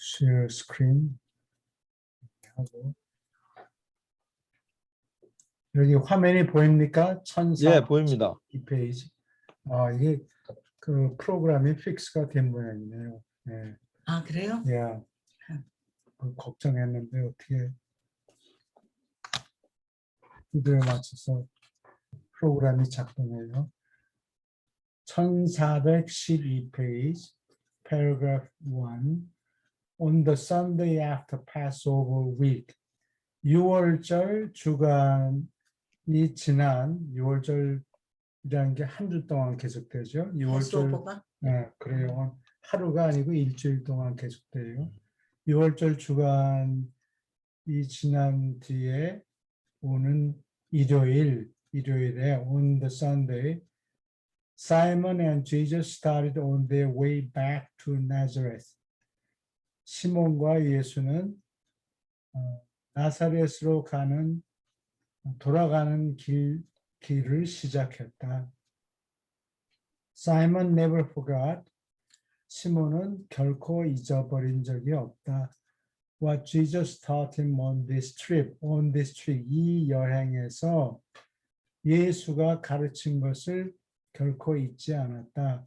share screen 하고 여기 화면이 보입니까? 예, 보입니다. 1402페이지. 이게 그 프로그램이 픽스가 된 모양이네요. 네. 아, 그래요? 예. 걱정했는데 어떻게 이거에 맞춰서 프로그램이 작동해요. 1412페이지, paragraph 1. On the Sunday after Passover week, 6월절 주간이 지난 6월절이라는 게 한 주 동안 계속되죠. 6월절, 패스오버가? 네, 그래요. 하루가 아니고 일주일 동안 계속돼요. 6월절 주간이 지난 뒤에 오는 일요일에 on the Sunday, Simon and Jesus started on their way back to Nazareth. 시몬과 예수는 나사렛으로 돌아가는 길을 시작했다. Simon never forgot. 시몬은 결코 잊어버린 적이 없다. What Jesus taught him on this trip. 이 여행에서 예수가 가르친 것을 결코 잊지 않았다.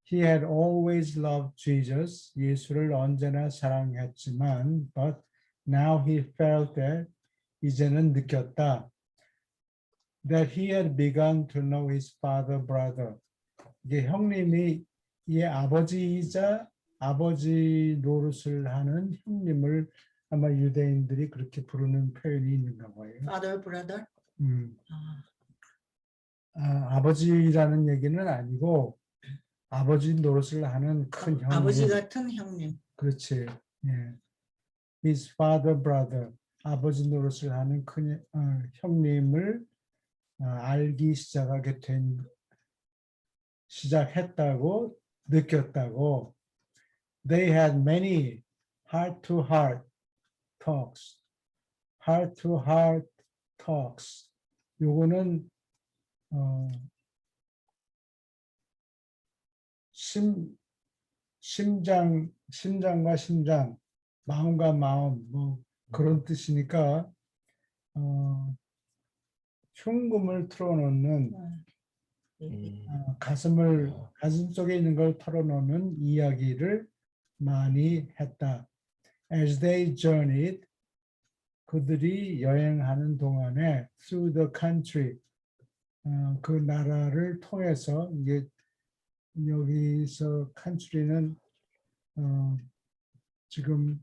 He had always loved Jesus. 예수를 언제나 사랑했지만, but now he felt that, 이제는 느꼈다. That he had begun to know his father, brother. 이게 형님이 이 아버지이자 아버지 노릇을 하는 형님을 아마 유대인들이 그렇게 부르는 표현이 있는가 봐요. Father, brother? 아버지라는 얘기는 아니고 아버지 노릇을 하는 큰 형님. 아버지 같은 형님. 그렇지. 예. His father, brother. 아버지 노릇을 하는 큰 형님을 알기 시작했다고 느꼈다고. They had many heart-to-heart talks. heart-to-heart talks. 요거는 심장과 심장, 마음과 마음, 뭐 그런 뜻이니까 흉금을 틀어놓는 가슴 속에 있는 걸 털어놓는 이야기를 많이 했다. As they journeyed, 그들이 여행하는 동안에 through the country, 그 나라를 통해서 이게 여기서 country는 지금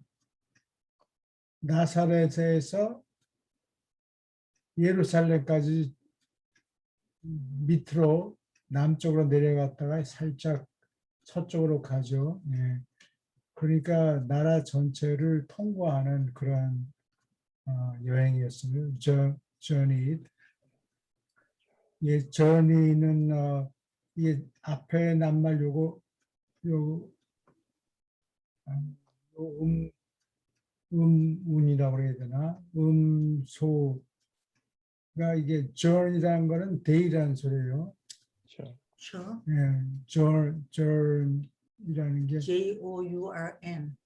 나사렛에서 예루살렘까지 밑으로 남쪽으로 내려갔다가 살짝 서쪽으로 가죠. 예. 그러니까 나라 전체를 통과하는 그런 여행이었어요. journey. 예, journey는 이 앞에 낱말 음운이라고 해야 되나? 음소가 이게 journey라는 거는 day라는 소리예요. Sure. 예, journey라는 게 Journ.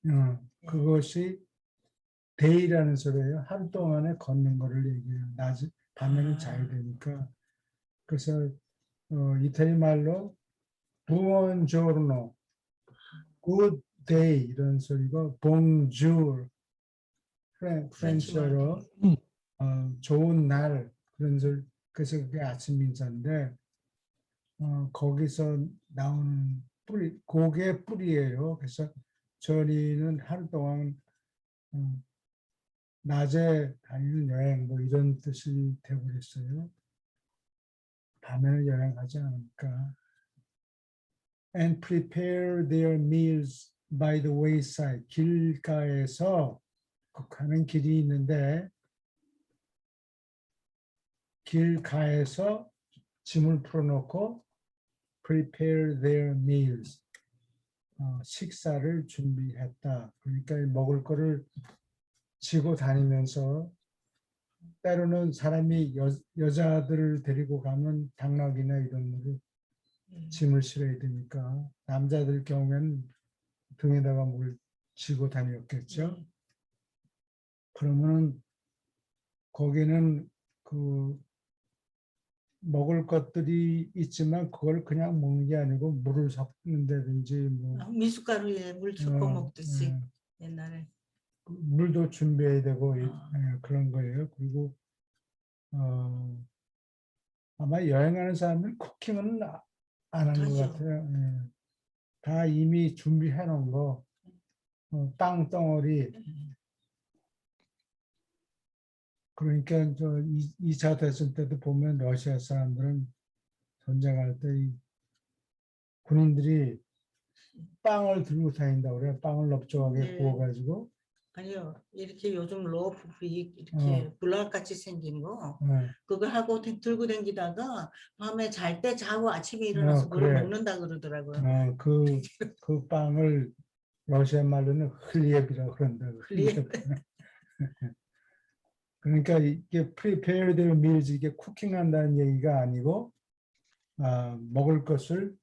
그것이 day라는 소리예요. 하루 동안에 걷는 거를 얘기해요. 밤에는 자야 되니까. 그래서 이태리 말로 buongiorno, good day 이런 소리고 bonjour, 프렌치어로 좋은 날 그런 소리. 그래서 그게 아침 인사인데 거기서 나오는 뿌리, 그게 뿌리예요. 그래서 저리는 하루 동안 낮에 다니는 여행 뭐 이런 뜻이 되어버렸어요. 밤에는 여행하지 않으니까. And prepare their meals by the wayside. 길가에서 가는 길이 있는데 길가에서 짐을 풀어놓고 prepare their meals. 식사를 준비했다. 그러니까 먹을 거를 지고 다니면서 때로는 사람이 여자들을 데리고 가면 당나귀나 이런 거를 짐을 실어야 되니까 남자들 경우에는 등에다가 뭘 지고 다녔겠죠. 네. 그러면은 거기는 그 먹을 것들이 있지만 그걸 그냥 먹는 게 아니고 물을 섞는다든지 뭐 미숫가루에 물 섞어 먹듯이 예, 옛날에. 물도 준비해야 되고 아. 그런 거예요. 그리고 아마 여행하는 사람들은 쿠킹은 안 한 것 못하죠. 같아요. 예. 다 이미 준비해 놓은 거, 빵 덩어리. 그러니까 저 2차 대전 때도 보면 러시아 사람들은 전쟁할 때 이 군인들이 빵을 들고 다닌다고 그래요. 빵을 넓적하게 네. 구워가지고. 아니요. 이렇게 요즘 로프 이렇게 어. 블럭같이 생긴 거 어, 그거 하고 들고 다니다가 밤에 잘 때 자고 아침에 일어나서 그걸 그래. 먹는다 그러더라고요. 그 빵을 러시아 말로는 흘리앱이라고 그런다. 흘리앱. 그러니까 이게 prepared meals, 이게 쿠킹한다는 얘기가 아니고 먹을 것을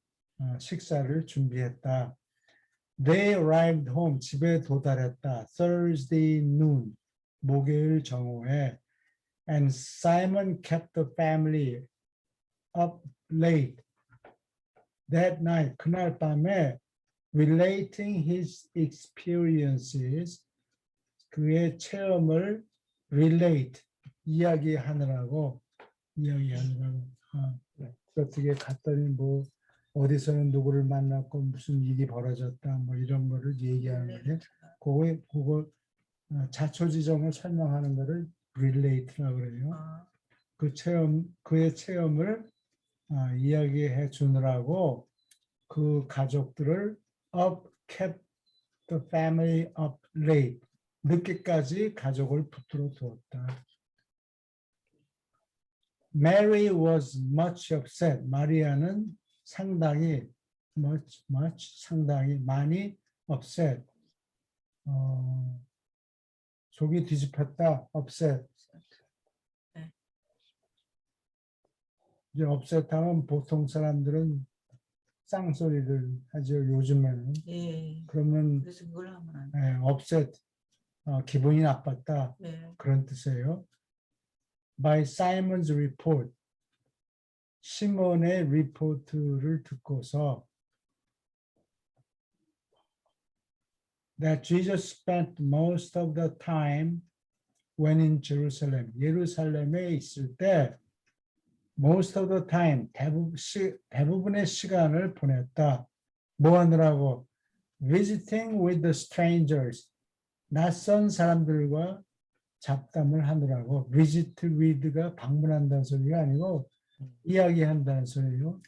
식사를 준비했다. They arrived home, 집에 도달했다. Thursday noon, 목요일 정오에. And Simon kept the family up late that night. 그날 밤에 relating his experiences, 그의 체험을 relate, 이야기하느라고. 어떻게 갔더니 뭐 어디서는 누구를 만났고 무슨 일이 벌어졌다 뭐 이런 거를 얘기하는 거예요. 그거 자초지종을 설명하는 거를 relate라고 그래요. 그의 체험을 이야기해 주느라고 그 가족들을 kept the family up late, 늦게까지 가족을 붙들어 두었다. Mary was much upset. 마리아는 상당히 상당히 많이 upset. 속이 뒤집혔다. upset. 이제 upset하면 보통 사람들은 쌍소리를 하죠. 요즘에는. 예. 그러면 그래서 그걸 하면 안 돼. upset, 기분이 나빴다. 네. 그런 뜻이에요. By Simon's report, 시몬의 리포트를 듣고서 that Jesus spent most of the time when in Jerusalem. 예루살렘에 있을 때 most of the time, 대부분의 시간을 보냈다. 뭐 하느라고? Visiting with the strangers. 낯선 사람들과 잡담을 하느라고. visit with가 방문한다는 소리가 아니고 이야기한다는 소리예요.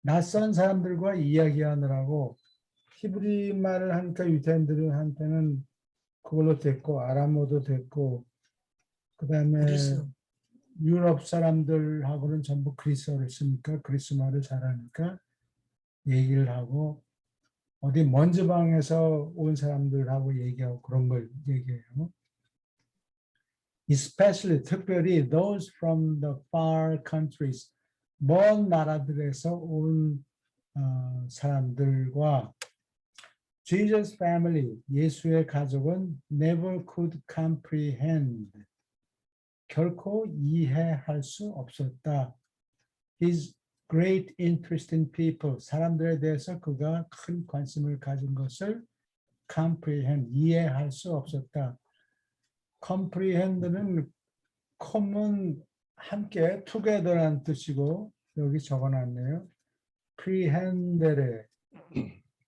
낯선 사람들과 이야기하느라고. 히브리 말을 하니까 유대인들한테는 그걸로 됐고 아람어도 됐고 그다음에 그리스. 유럽 사람들하고는 전부 그리스어를 쓰니까 그리스 말을 잘하니까 얘기를 하고 어디 먼 지방에서 온 사람들하고 얘기하고 그런 걸 얘기해요. Especially 특별히 those from the far countries, 먼 나라들에서 온 사람들과 Jesus family, 예수의 가족은 never could comprehend, 결코 이해할 수 없었다. His great interest in people, 사람들에 대해서 그가 큰 관심을 가진 것을 comprehend, 이해할 수 없었다. comprehend는 common, 함께 together란 뜻이고 여기 적어놨네요. prehendere,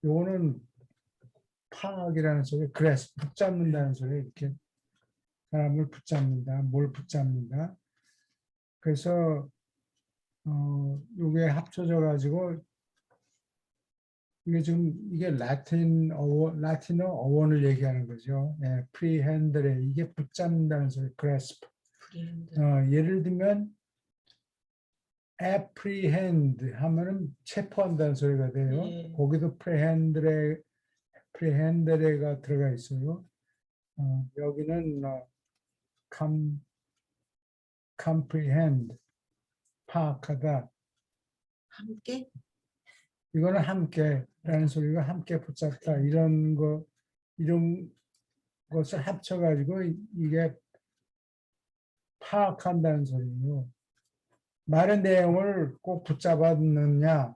요거는 파악이라는 소리, grasp, 붙잡는다는 소리, 이렇게 사람을 붙잡는다, 뭘 붙잡는다. 그래서 요게 합쳐져 가지고 이게 지금 이게 라틴어 어원을 얘기하는 거죠. 예, prehendere, 이게 붙잡는다는 소리, grasp. 예를 들면 apprehend 하면은 체포한다는 소리가 돼요. 예. 거기도 prehendere가 들어가 있어요. 여기는 comprehend, 파악하다. 함께 이거는 함께라는 소리가 함께 붙잡다 이런 것을 합쳐가지고 이게 파악한다는 소리예요. 말의 내용을 꼭 붙잡아 넣느냐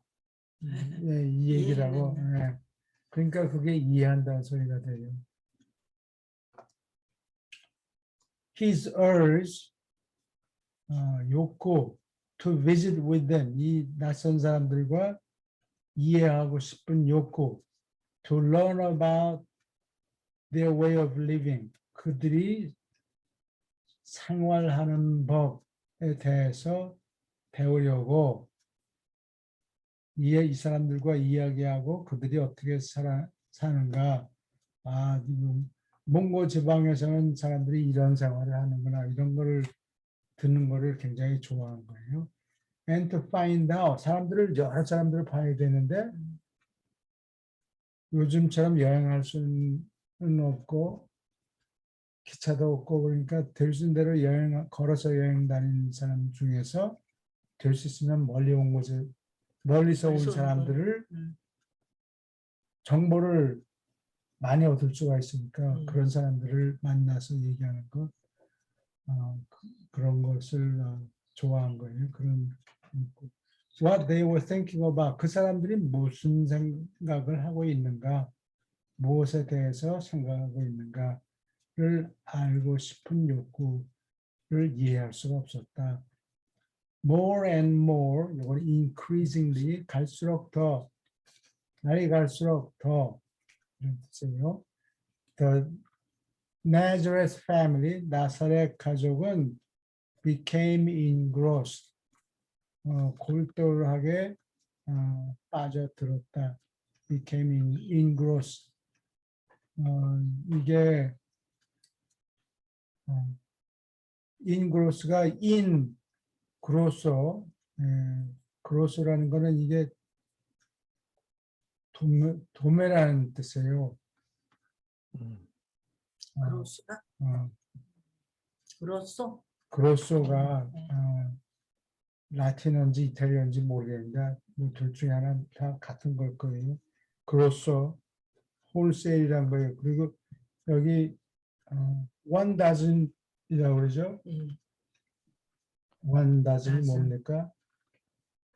예, 이 얘기라고. 예. 그러니까 그게 이해한다는 소리가 돼요. His urge 욕구 to visit with them 이 낯선 사람들과 이해하고 싶은 욕구 to learn about their way of living 그들이 생활하는 법에 대해서 배우려고 이 사람들과 이야기하고 그들이 어떻게 사는가 몽고 지방에서는 사람들이 이런 생활을 하는구나 이런 거를 듣는 거를 굉장히 좋아하는 거예요. And to find out 사람들을 여러 사람들을 봐야 되는데 요즘처럼 여행할 수는 없고 기차도 없고 그러니까 될 수 있는 대로 걸어서 여행 다니는 사람 중에서 될 수 있으면 멀리서 온 사람들을 정보를 많이 얻을 수가 있으니까 그런 사람들을 만나서 얘기하는 것 그런 것을 좋아한 거예요. 그런 what they were thinking about 그 사람들이 무슨 생각을 하고 있는가 무엇에 대해서 생각하고 있는가를 알고 싶은 욕구를 이해할 수가 없었다. More and more 이건 increasingly 갈수록 더 날이 갈수록 더 이런 뜻이에요. The Nazareth family 나사렛 가족은 became engrossed 골똘하게 빠져들었다. became engrossed 이게 engross가 in grosso grosso라는 거는 이게 도매라는 뜻이에요. 그로스가? 그로소? 그로소가 라틴어인지 이탈리아인지 모르겠는데 둘 중에 하나 다 같은 걸 거예요. 그로소 홀세일이란 거예요. 그리고 여기 one dozen이라고 그러죠. one dozen이 뭡니까?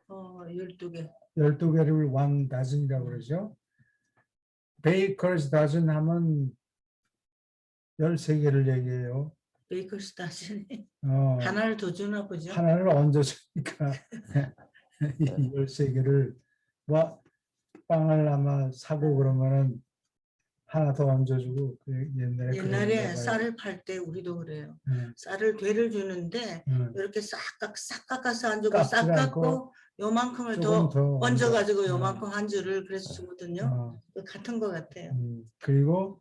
12개. 12개를 one dozen이라고 그러죠. baker's dozen 하면 13개를 얘기해요. 베이커스 다시니 하나를 더 주나 보죠. 하나를 얹어주니까 13개를 뭐 빵을 아마 사고 그러면은 하나 더 얹어주고 옛날에 쌀을 팔 때 우리도 그래요. 쌀을 되를 주는데 이렇게 싹 깎아서 안 주고 싹 깎고 요만큼을 더 얹어가지고 요만큼 한 줄을 그래서 주거든요. 같은 것 같아요. 그리고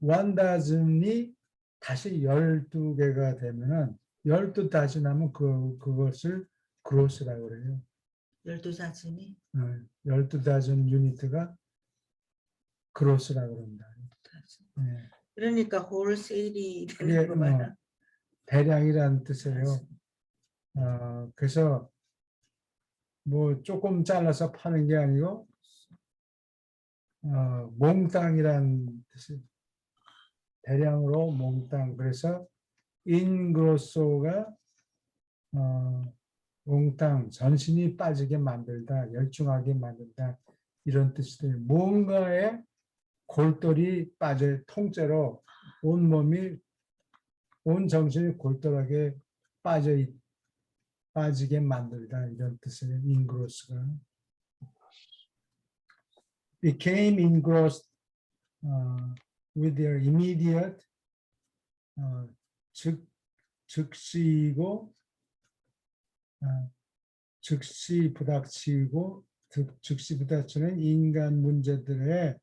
one dozen이 다시 12개가 되면은 12다진 하면 그것을 gross라고 그래요. 12다진이? 12다진 유니트가 gross라고 그런다. 네. 그러니까 홀세일이 되는 거야. 대량이라는 뜻이에요. 그래서 뭐 조금 잘라서 파는 게 아니고 몽땅이라는 뜻이 대량으로 몽땅 그래서 인그로소가 몽땅 전신이 빠지게 만들다 열중하게 만든다 이런 뜻이 돼요. 뭔가에 골똘히 빠져 통째로 온 몸이 온 정신이 골똘하게 빠지게 만들다 이런 뜻이에요. 인그로스가 became engrossed with their immediate 즉시이고 즉시 부닥치고 즉시 부닥치는 인간 문제들에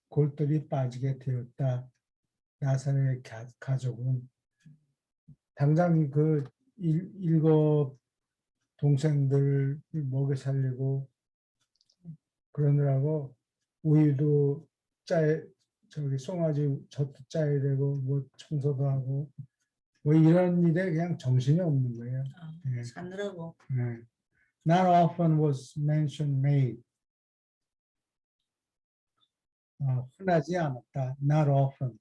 골똘히 빠지게 되었다. 나사렛 가족은 당장 그 7 동생들 먹여 살리고 그러느라고 우유도 송아지 젖도 짜야 되고 뭐 청소도 하고 뭐 이런 일에 그냥 정신이 없는 거예요. 사느라고. 네. Not often was mention made. 흔하지 않았다. Not often.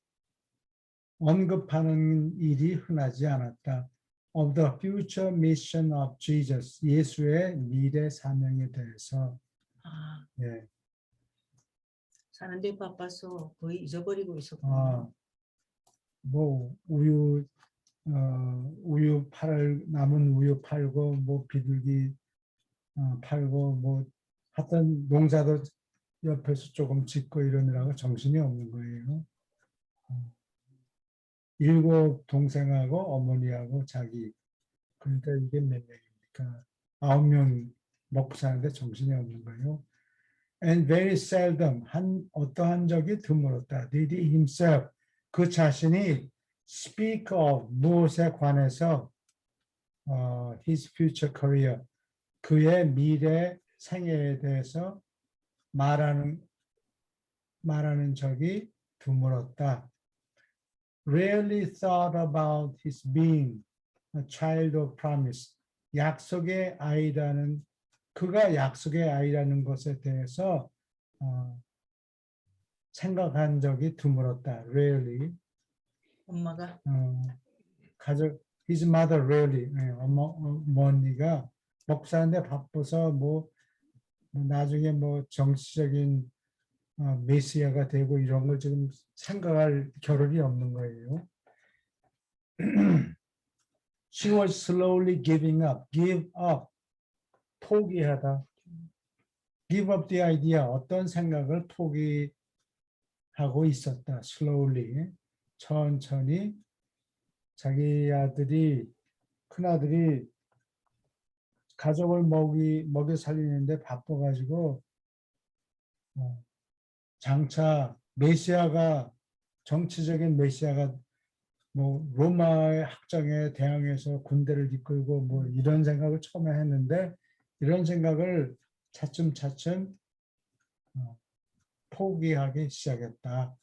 언급하는 일이 흔하지 않았다. Of the future mission of Jesus. 예수의 미래 사명에 대해서. 아, 예. 사는데 바빠서 거의 잊어버리고 있었군요. 뭐 우유 남은 우유 팔고 뭐 비둘기 팔고 뭐 하여튼 농사도 옆에서 조금 짓고 이러느라고 정신이 없는 거예요. 7 동생하고 어머니하고 자기 그러니까 이게 몇 명입니까? 9명 먹고 사는데 정신이 없는 거예요. And very seldom 어떠한 적이 드물었다. Did he himself 그 자신이 speak of 무엇에 관해서 his future career 그의 미래 생애에 대해서 말하는 적이 드물었다. Rarely thought about his being a child of promise. 약속의 아이라는 그가 약속의 아이라는 것에 대해서 생각한 적이 드물었다. Rarely. 엄마가 his mother rarely. 어머니가 목사인데 바빠서 뭐 나중에 뭐 정치적인 메시아가 되고 이런 걸 지금 생각할 겨를이 없는 거예요. She was slowly giving up. Give up. 포기하다. Give up the idea. 어떤 생각을 포기하고 있었다. Slowly. 천천히 자기 아들이 큰아들이 가족을 먹여 살리는데 바빠가지고 장차 메시아가 정치적인 메시아가 뭐 로마의 학정에 대항해서 군대를 이끌고 뭐 이런 생각을 처음에 했는데 이런 생각을 차츰차츰 포기하기 시작했다.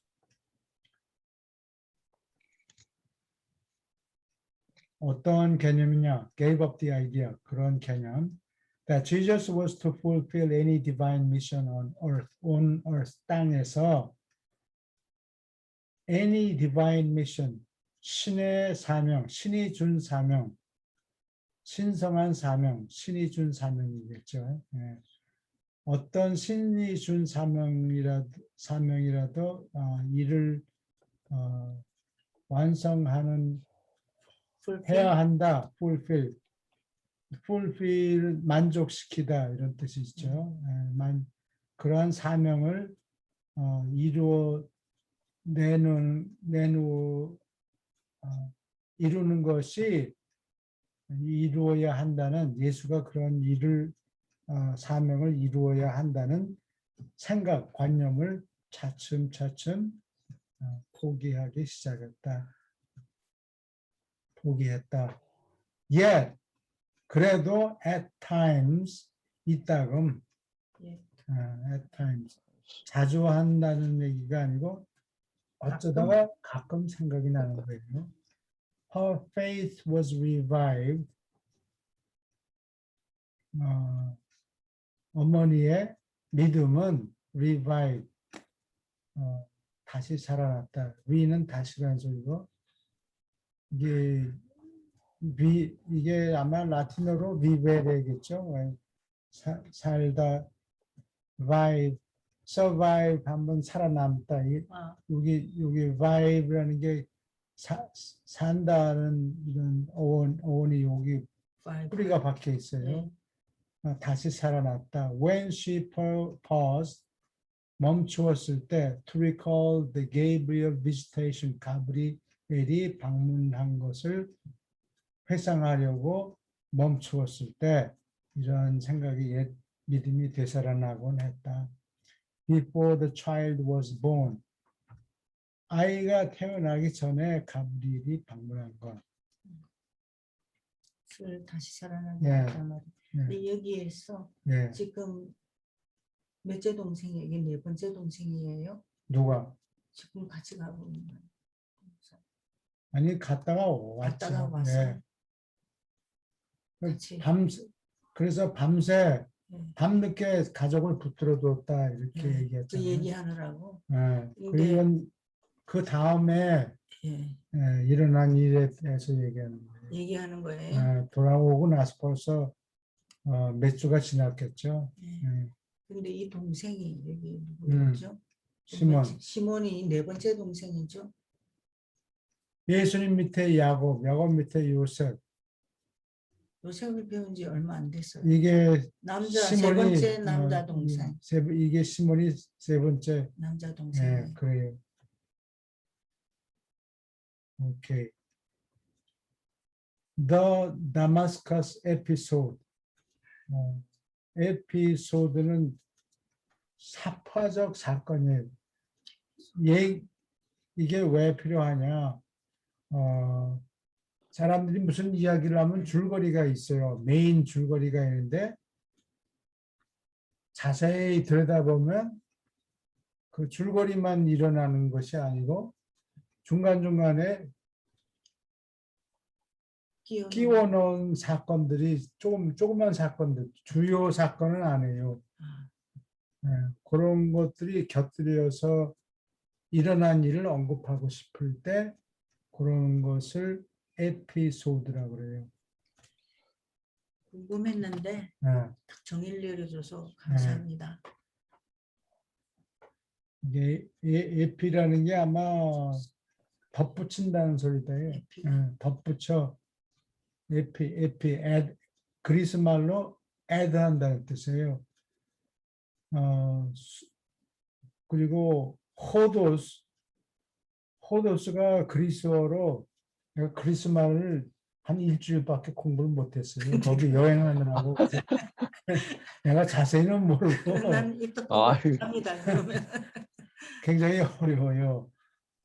어떤 개념이냐? Gave up the idea. 그런 개념. That Jesus was to fulfill any divine mission on earth. 땅에서 any divine mission. 신의 사명, 신이 준 사명, 신성한 사명, 신이 준 사명이겠죠. 예. 어떤 신이 준 사명이라도 이를 완성하는 해야 한다. fulfill 만족시키다 이런 뜻이 있죠. 그러한 사명을 이루는 것이 이루어야 한다는 예수가 그런 사명을 이루어야 한다는 생각, 관념을 차츰차츰 포기하기 시작했다. 포기했다. Yet, 그래도 at times, 이따금, at times, 자주 한다는 얘기가 아니고 어쩌다가 가끔 생각이 나는 거예요. Her faith was revived. 어머니의 믿음은 revived. 다시 살아났다. re는 다시라는 소리고 이게 아마 라틴어로 vivere겠죠. 살다, survive 한번 살아남다. 여기 vive라는 게 산다는 이런 어원이 여기 뿌리가 박혀 있어요. 다시 살아났다. When she paused, 멈추었을 때, to recall the Gabriel visitation, 가브리엘이 방문한 것을 회상하려고 멈추었을 때, 이런 생각이 옛 믿음이 되살아나곤 했다. Before the child was born, 아이가 태어나기 전에 가브리엘이 방문한 것. 다시 살아난다는 말. 네. 근데 여기에서 지금 몇째 동생이 이게 4번째 동생이에요? 누가? 지금 같이 가고 있는 거예요. 아니 갔다가 왔죠. 갔다가 와서 네. 그래서 밤새 네. 밤늦게 가족을 붙들어 뒀다 이렇게 네. 그 얘기했잖아요. 얘기하느라고. 예, 근데 그건 그 다음에 예, 일어난 일에 대해서 얘기하는 거예요. 얘기하는 거예요. 돌아오고 나서 벌써 몇 주가 지났겠죠. 예. 예. 근데 이 동생이 여기 누구였죠? 시몬. 시몬이 네 번째 동생이죠. 예수님 밑에 야곱, 야곱 밑에 요셉. 요셉을 배운 지 얼마 안 됐어요. 이게 남자 세 시몬이 번째 남자 동생. 이게 시몬이 세 번째. 남자 동생. 그래요. 오케이. The Damascus episode. 에피소드는 사파적 사건이에요. 이게 왜 필요하냐? 사람들이 무슨 이야기를 하면 줄거리가 있어요. 메인 줄거리가 있는데 자세히 들여다보면 그 줄거리만 일어나는 것이 아니고 중간중간에 끼워 넣은 사건들이 조그만 사건들, 주요 사건은 아니에요. 그런 것들이 곁들여서 일어난 일을 언급하고 싶을 때 그런 것을 에피소드라고 그래요. 궁금했는데 딱 정의를 내려줘서 감사합니다. 이게 에피라는 게 아마 덧붙인다는 소리다. 덧붙여. 그리스 말로 add한다는 뜻이에요. 그리고 호도스가 그리스어로 내가 그리스 말을 한 일주일밖에 공부를 못했어요. 거기 여행하느라고. 내가 자세히는 모르고. 난 입도 합니다. 그러면 굉장히 어려워요.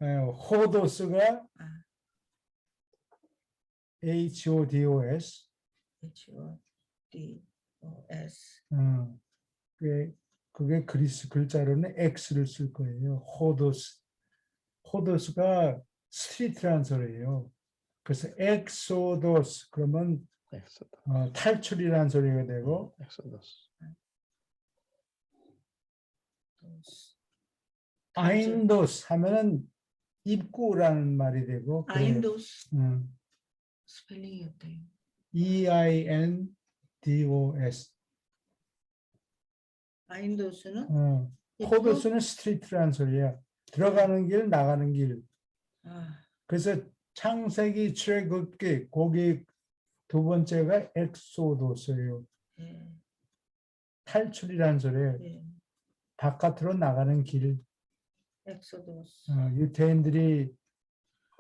호도스가 HODOS. HODOS. 그게 그리스 글자로는 X를 쓸 거예요. 호도스가 스트리트라는 소리예요. 그래서 엑소도스 그러면 탈출이라는 소리가 되고 아인도스 하면은 입구라는 말이 되고 아인도스 스펠링이 어때요? EINDOS. 아인도스는 호도스는 스트리트라는 소리야. 들어가는 길, 나가는 길. 그래서 창세기 출애굽기 거기 두 번째가 엑소도스예요. 탈출이라는 소리예요. 바깥으로 나가는 길. 엑소도스. 유대인들이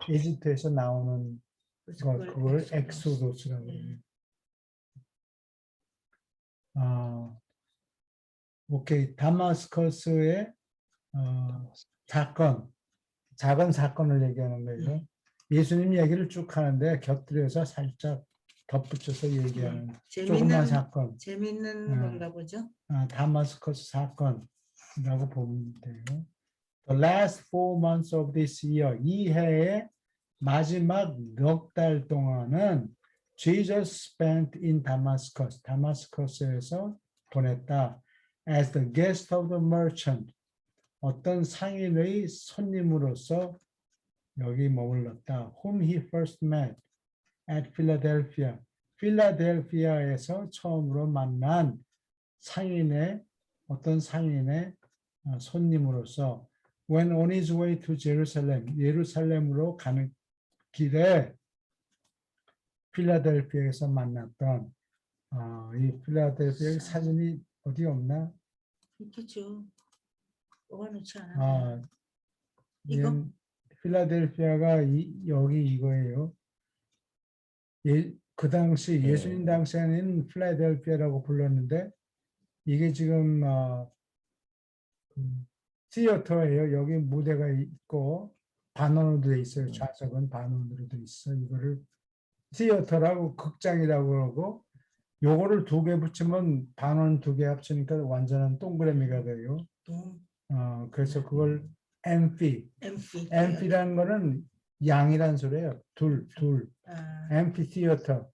에집트에서 나오는 그걸 엑소도스라고 해요. 오케이. 다마스커스의 작은 사건을 얘기하는 거예요. 예수님 얘기를 쭉 하는데 곁들여서 살짝 덧붙여서 얘기하는 조그만 사건. 재밌는 건가 보죠? 다마스커스 사건이라고 보면 돼요. The last 4 months of this year, 이 해의 마지막 넉 달 동안은 Jesus spent in Damascus, 다마스커스에서 보냈다. As the guest of the merchant, 어떤 상인의 손님으로서 여기 머물렀다. Whom he first met at Philadelphia. 필라델피아에서 처음으로 만난 어떤 상인의 손님으로서 when on his way to Jerusalem, 예루살렘으로 가는 길에 필라델피아에서 만났던 이 필라델피아 사진이 어디 없나? 있겠죠. 뽑아놓지 않았나? 이거? 필라델피아가 여기 이거예요. 그 당시 예수님 당시에는 필라델피아라고 불렀는데 이게 지금 시어터예요. 여기 무대가 있고 반원으로 돼 있어요. 좌석은 반원으로 돼 있어. 이거를 시어터라고 극장이라고 그러고 요거를 2개 붙이면 반원 2개 합치니까 완전한 동그라미가 돼요. 그래서 그걸 엠피라는 거는 양이란 소리예요. 둘. 엠피티어터.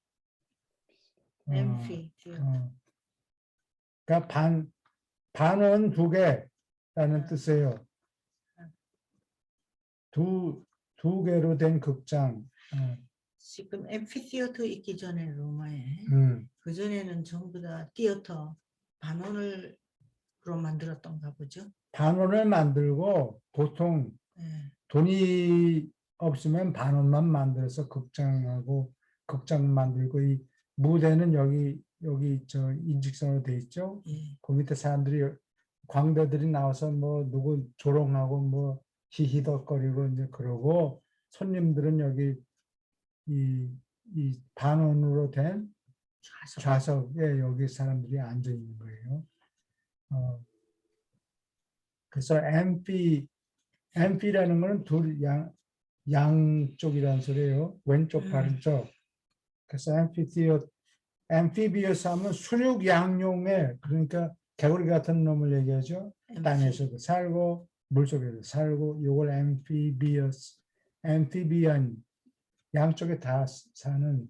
그러니까 반원 두 개라는 뜻이에요. 두 개로 된 극장. 지금 앰피티어터 있기 전에 로마에 그 전에는 전부 다 티어터 반원으로 만들었던가 보죠. 반원을 만들고 보통 돈이 없으면 반원만 만들어서 극장 만들고 이 무대는 여기 저 인직선으로 돼 있죠. 그 밑에 사람들이 광대들이 나와서 뭐 누구 조롱하고 뭐 히히덕거리고 이제 그러고 손님들은 여기 이 반원으로 된 좌석에 여기 사람들이 앉아 있는 거예요. 그래서 앰피라는 거는 양쪽이라는 소리예요. 왼쪽 바른쪽. 그래서 앰피비어스 하면 순육 양용의 그러니까 개구리 같은 놈을 얘기하죠. 땅에서도 살고 물속에도 살고 이걸 앰피비언 양쪽에 다 사는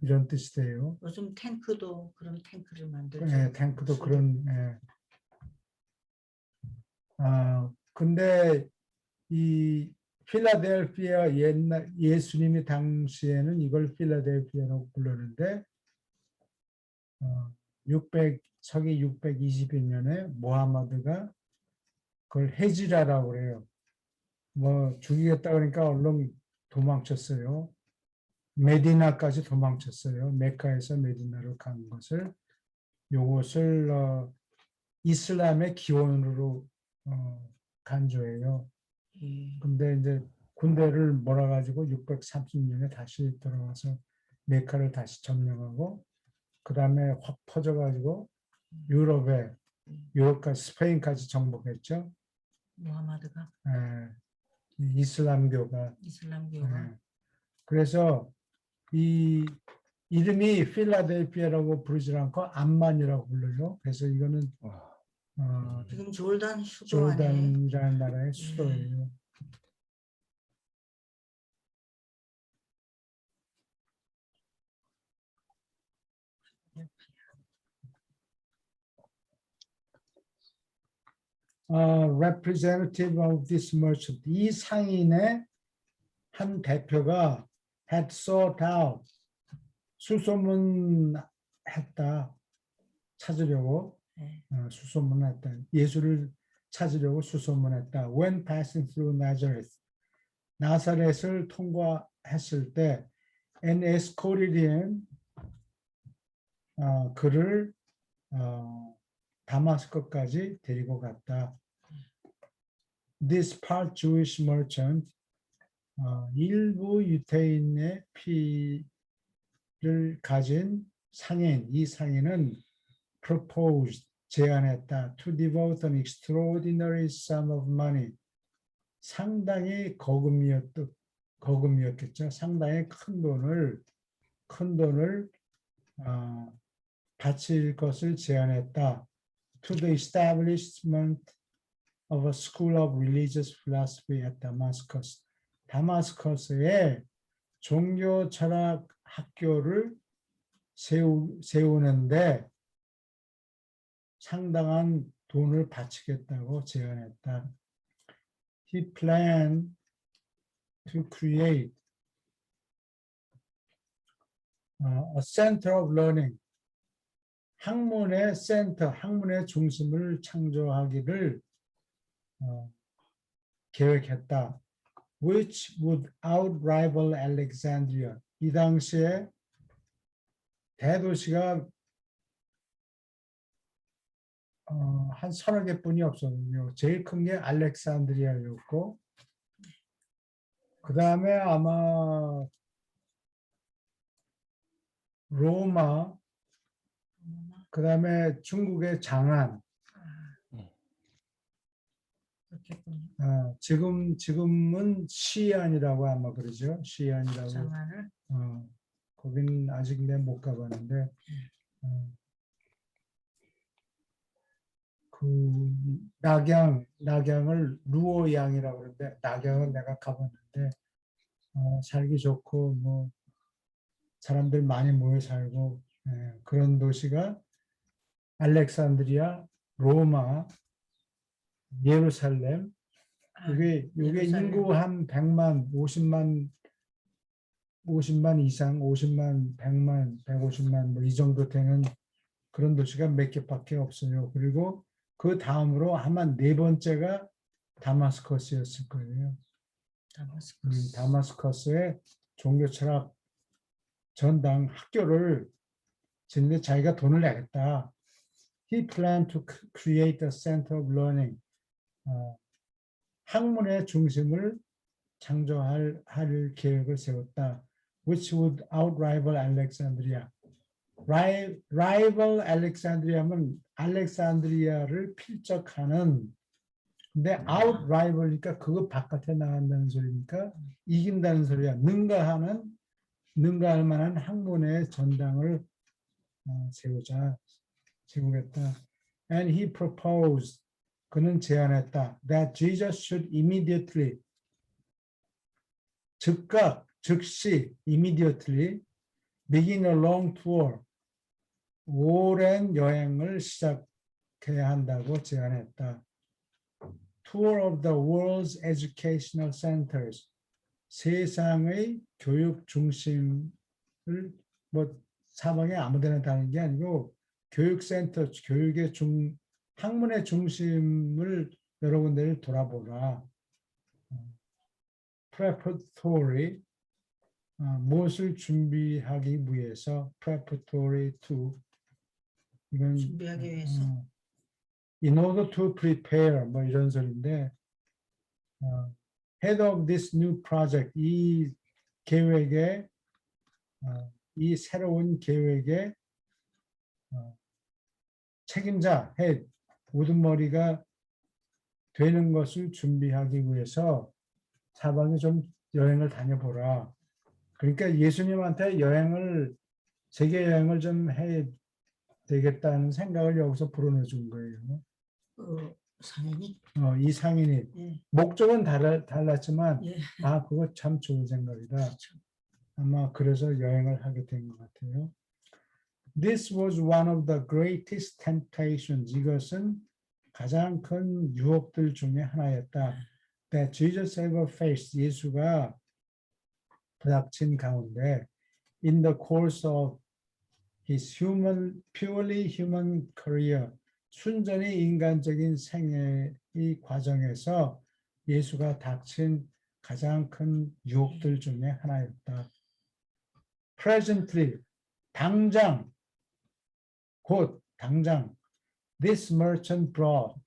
이런 뜻이 돼요. 요즘 탱크도 그런 탱크를 만들죠. 네, 탱크도 그런. 근데 이 필라델피아 옛날 예수님이 당시에는 이걸 필라델피아라고 불렀는데 서기 620년에 모하마드가 그걸 헤지라라고 그래요. 뭐 죽이겠다 그러니까 얼른 도망쳤어요. 메디나까지 도망쳤어요. 메카에서 메디나로 간 것을 요것을 이슬람의 기원으로 간주해요. 근데 이제 군대를 몰아가지고 630년에 다시 들어와서 메카를 다시 점령하고 그 다음에 확 퍼져가지고 유럽까지 스페인까지 정복했죠. 모하마드가 이슬람교가. 그래서 이 이름이 필라델피아라고 부르지 않고 암만이라고 불러요. 그래서 이거는 지금 조르단 수도 안에 조르단이라는 나라의 수도예요. Representative of this merchant. 이 상인의 한 대표가 had sought out 수소문했다. 찾으려고 수소문했다. 예수를 찾으려고 수소문했다. When passing through Nazareth. 나사렛을 통과했을 때 and escorted him. 그를 다마스커까지 데리고 갔다. This part Jewish merchant 일부 유대인의 피를 가진 상인, 이 상인은 proposed, 제안했다. To devote an extraordinary sum of money. 상당히 거금이었겠죠. 상당히 큰 돈을 바칠 것을 제안했다. To the establishment of a school of religious philosophy at Damascus. 다마스커스에 종교 철학 학교를 세우는데 상당한 돈을 바치겠다고 제안했다. He planned to create a center of learning. 학문의 센터, 학문의 중심을 창조하기를 계획했다. Which would outrival Alexandria. 이 당시에 대도시가 한 서너 개뿐이 없었거든요. 제일 큰 게 알렉산드리아였고 그 다음에 아마 로마, 그 다음에 중국의 장안. 지금은 시안이라고 아마 그러죠. 시안이라고. 장안을? 거긴 아직 내가 못 가봤는데 그 낙양을 루오양이라고 그러는데 낙양은 내가 가봤는데 살기 좋고 뭐 사람들 많이 모여 살고 그런 도시가 알렉산드리아, 로마, 예루살렘. 이게 예루살렘. 인구 한 100만, 50만 이상, 50만, 100만, 150만 뭐 이 정도 되는 그런 도시가 몇 개밖에 없어요. 그리고 그 다음으로 아마 네 번째가 다마스커스였을 거예요. 다마스커스의 종교철학 전당 학교를 짓는데 자기가 돈을 내겠다. He planned to create a center of learning. 학문의 중심을 창조할 계획을 세웠다. Which would outrival Alexandria. rival Alexandria면 알렉산드리아를 필적하는. 근데 outrival이니까 그거 바깥에 나간다는 소리니까 이긴다는 소리야. 능가할 만한 학문의 전당을 세우겠다. And he proposed, 그는 제안했다. That Jesus should immediately, 즉시, immediately, begin a long tour, 오랜 여행을 시작해야 한다고 제안했다. Tour of the world's educational centers, 세상의 교육 중심을 뭐 사방에 아무데나 다니는 게 아니고 교육센터, 학문의 중심을 여러 군데를 돌아보라. Preparatory, 무엇을 준비하기 위해서, preparatory to, 이건 준비하기 위해서. in order to prepare, 뭐 이런 소리인데, head of this new project, 이 계획에, 이 새로운 계획에 책임자, head, 우두머리가 되는 것을 준비하기 위해서 사방에 좀 여행을 다녀보라. 그러니까 예수님한테 세계 여행을 좀 해야 되겠다는 생각을 여기서 불어넣어준 거예요. 상인이? 이 상인이. 예. 목적은 달랐지만, 예. 그거 참 좋은 생각이다. 그렇죠. 아마 그래서 여행을 하게 된 것 같아요. This was one of the greatest temptations. 이것은 가장 큰 유혹들 중에 하나였다. That Jesus ever faced. 예수가 부닥친 가운데 in the course of his purely human career. 순전히 인간적인 생애의 과정에서 예수가 닥친 가장 큰 유혹들 중에 하나였다. Presently, 당장, this merchant brought,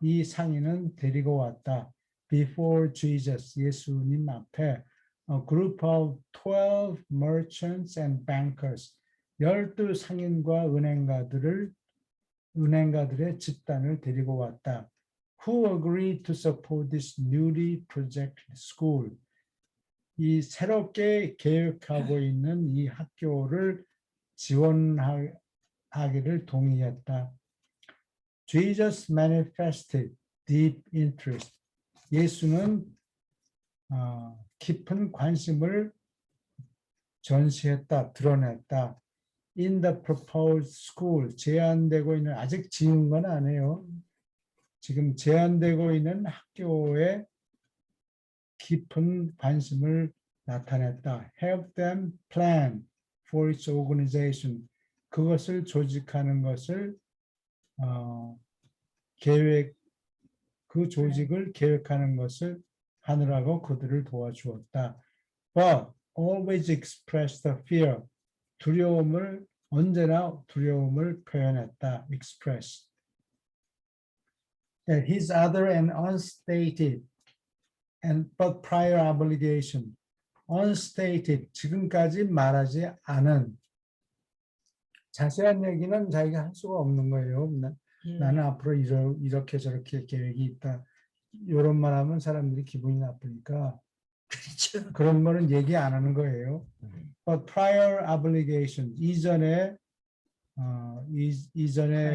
이 상인은 데리고 왔다. Before Jesus, 예수님 앞에 a group of 12 merchants and bankers, 12 상인과 은행가들의 집단을 데리고 왔다. Who agreed to support this newly projected school? 이 새롭게 계획하고 있는 이 학교를 지원하기를 동의했다. Jesus manifested deep interest. 예수는 깊은 관심을 전시했다, 드러냈다. In the proposed school, 제안되고 있는, 아직 지은 건 아니에요. 지금 제안되고 있는 학교에 깊은 관심을 나타냈다. Help them plan for its organization. 그것을 조직하는 것을 그 조직을 계획하는 것을 하느라고 그들을 도와주었다. But always expressed the fear. 언제나 두려움을 표현했다. Express. That his other and unstated but prior obligation. Unstated, 지금까지 말하지 않은 자세한 얘기는 자기가 할 수가 없는 거예요. 나는 앞으로 이렇게 저렇게 계획이 있다. 이런 말 하면 사람들이 기분이 나쁘니까 그렇죠. 그런 거는 얘기 안 하는 거예요. But prior obligation, 이전에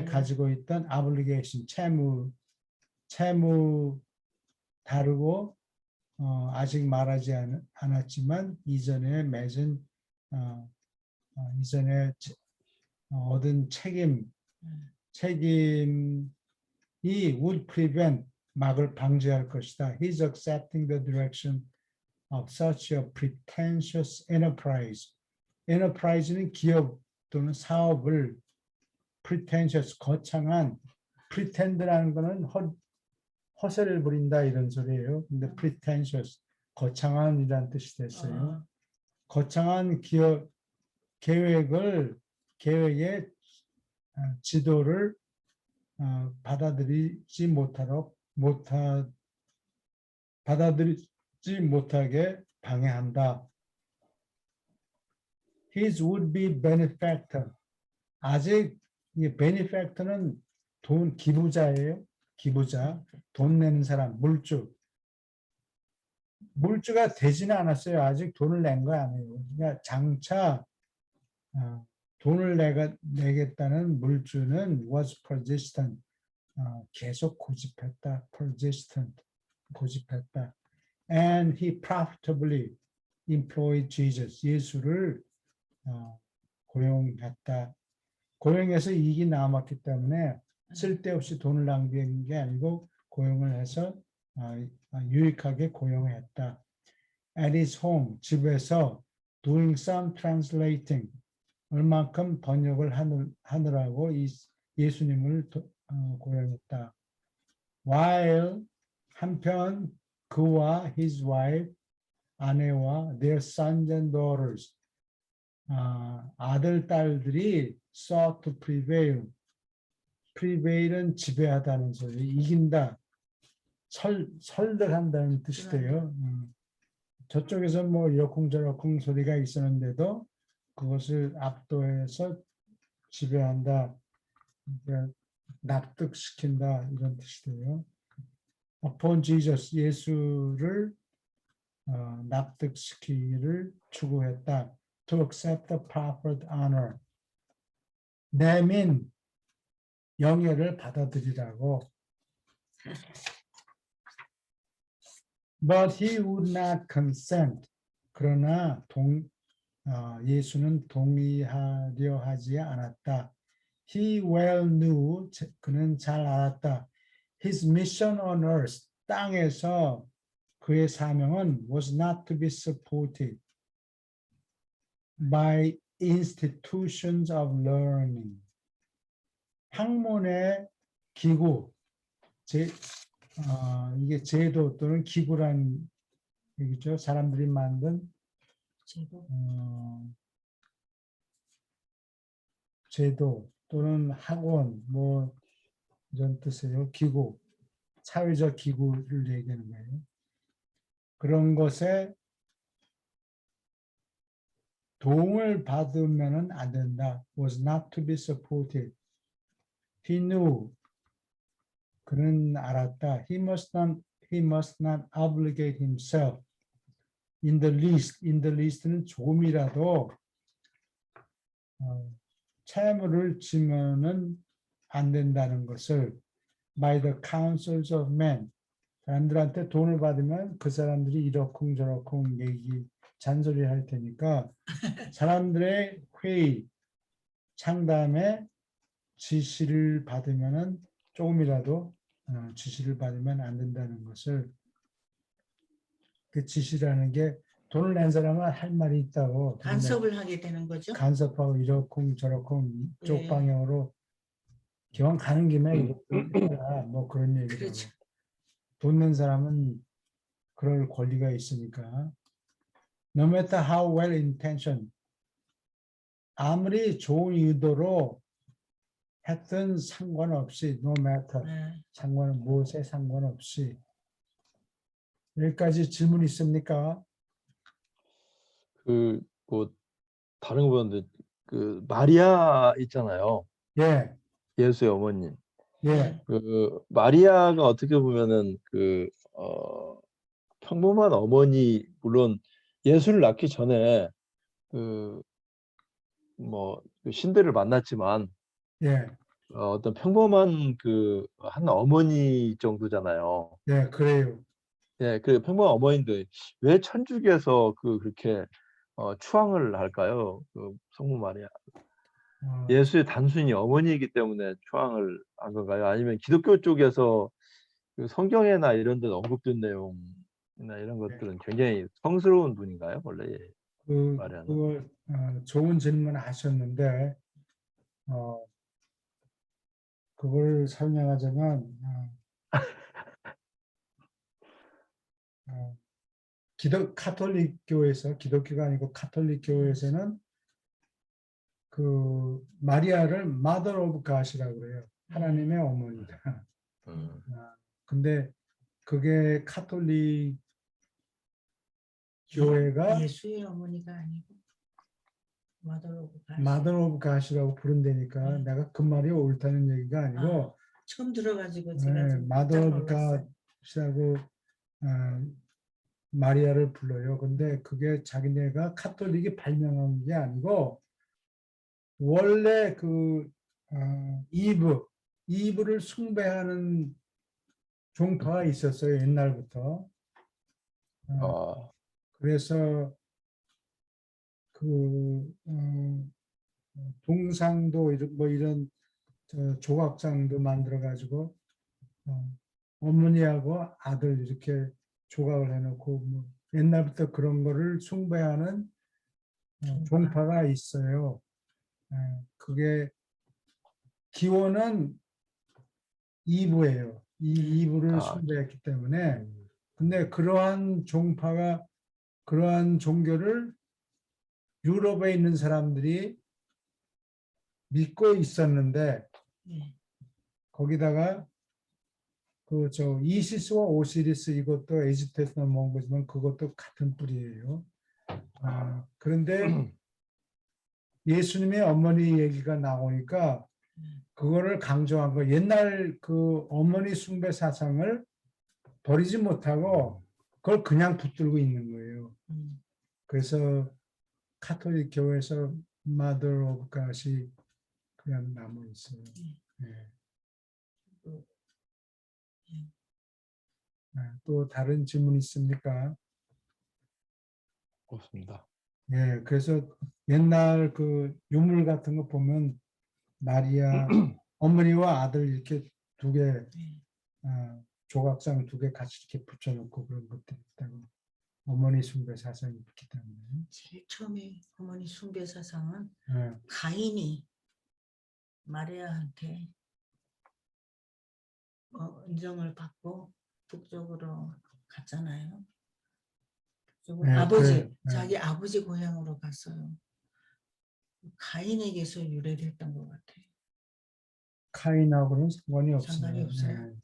가지고 있던 obligation, 채무 다르고 아직 말하지 않았지만 이전에 맺은 이전에 얻은 책임이 would prevent 막을 방지할 것이다. He's accepting the direction of such a pretentious enterprise. enterprise는 기업 또는 사업을 pretentious 거창한 pretend라는 거는 허세를 부린다 이런 소리예요. 근데 pretentious 거창한이라는 뜻이 됐어요. 거창한 기업 계획의 지도를 받아들이지 못하게 방해한다. His would-be benefactor. 아직 이 benefactor는 돈 기부자예요. 기부자, 돈 내는 사람, 물주가 되지는 않았어요. 아직 돈을 낸 거 아니에요. 그러니까 장차 돈을 내겠다는 물주는 was persistent. 계속 고집했다. persistent. 고집했다. And he profitably employed Jesus. 예수를 고용했다. 고용해서 이익이 남았기 때문에 쓸데없이 돈을 낭비한 게 아니고 고용을 해서 유익하게 고용했다. At his home, 집에서 doing some translating, 얼만큼 번역을 하느라고 예수님을 고용했다. While 한편 그와 his wife, 아내와 their sons and daughters, 아들, 딸들이 sought to prevail. prevail은 지배하다는 소리, 이긴다, 설득한다는 뜻이 돼요. 저쪽에서 뭐 여쿵저러쿵 소리가 있었는데도 그것을 압도해서 지배한다, 납득시킨다 이런 뜻이 돼요. Upon Jesus, 예수를 납득시키기를 추구했다. To accept the proffered honor. 내민 영예를 받아들이라고. But he would not consent. 그러나 예수는 동의하려 하지 않았다. He well knew. 그는 잘 알았다. His mission on earth. 땅에서 그의 사명은 was not to be supported by institutions of learning. 학문의 기구, 이게 제도 또는 기구란 얘기죠. 사람들이 만든 제도 또는 학원 뭐 이런 뜻이에요. 기구, 사회적 기구를 얘기하는 거예요. 그런 것에 도움을 받으면 안 된다. Was not to be supported. He knew. 그는 알았다. He must not obligate himself in the least. In the least는 조금이라도 채무를 지면은 안 된다는 것을 by the counsels of men. 사람들한테 돈을 받으면 그 사람들이 이러쿵저러쿵 잔소리 할 테니까 사람들의 회의, 상담에 지시를 받으면은 조금이라도 지시를 받으면 안 된다는 것을, 그 지시라는 게 돈을 낸 사람은 할 말이 있다고. 간섭을 하게 되는 거죠. 간섭하고 이러쿵저러쿵 이쪽 방향으로 기왕 가는 김에 이러쿵 뭐 그런 얘기죠. 그렇죠. 돈 낸 사람은 그럴 권리가 있으니까. No matter how well intentioned, 아무리 좋은 의도로 했던 상관없이, no matter, 무엇에 상관없이. 여기까지 질문 있습니까? 뭐 다른 거 보는데 그 마리아 있잖아요. 예. 예수의 어머니. 예. 그 마리아가 어떻게 보면은 평범한 어머니, 물론 예수를 낳기 전에 뭐 신들을 만났지만 예. 어떤 평범한 한 어머니 정도잖아요. 예, 그래요. 예, 그 평범한 어머니인데 왜 천주교에서 그렇게 추앙을 할까요? 성모 마리아. 예수의 단순히 어머니이기 때문에 초항을 한 건가요? 아니면 기독교 쪽에서 그 성경에나 이런 데 언급된 내용이나 이런 것들은 굉장히 성스러운 분인가요? 원래 마리아는? 그걸 좋은 질문 하셨는데 그걸 설명하자면 카톨릭 교회에서 기독교가 아니고 카톨릭 교회에서는 그 마리아를 Mother of God이라고 그래요. 하나님의 어머니다. 근데 그게 카톨릭 교회가 예수의 어머니가 아니고 Mother of God이라고 부른다니까 네. 내가 그 말이 옳다는 얘기가 아니고 처음 들어가지고 제가 좀 Mother 깜짝 of 놀랐어요. God이라고 마리아를 불러요. 근데 그게 자기네가 카톨릭이 발명한 게 아니고 원래 그 이브를 숭배하는 종파가 있었어요. 옛날부터. 그래서 그 동상도 이런 조각장도 만들어 가지고 어머니하고 아들 이렇게 조각을 해놓고 뭐 옛날부터 그런 거를 숭배하는 종파가 있어요. 그게 기원은 이브예요. 이 이브를 숭배했기 때문에 근데 그러한 종교를 유럽에 있는 사람들이 믿고 있었는데 거기다가 그 이시스와 오시리스 이것도 에집트에서 넘어온 거지만 그것도 같은 뿌리예요. 그런데 예수님의 어머니 얘기가 나오니까 그거를 강조한 거. 옛날 그 어머니 숭배 사상을 버리지 못하고 그걸 그냥 붙들고 있는 거예요. 그래서 카톨릭 교회에서 Mother of God이 그냥 남아 있어요. 또 다른 질문 있습니까? 없습니다. 그래서 옛날 그 유물 같은 거 보면 마리아 어머니와 아들 이렇게 두 개 조각상 두 개 같이 이렇게 붙여놓고 그런 것들이 있다고. 어머니 숭배 사상이 있기 때문에. 제일 처음에 어머니 숭배 사상은 가인이 마리아한테 인정을 받고 북쪽으로 갔잖아요. 자기 아버지 고향으로 갔어요. 가인에게서 유래됐던 것 같아요. 카인하고는 상관이 없어요. 상관이 없어요.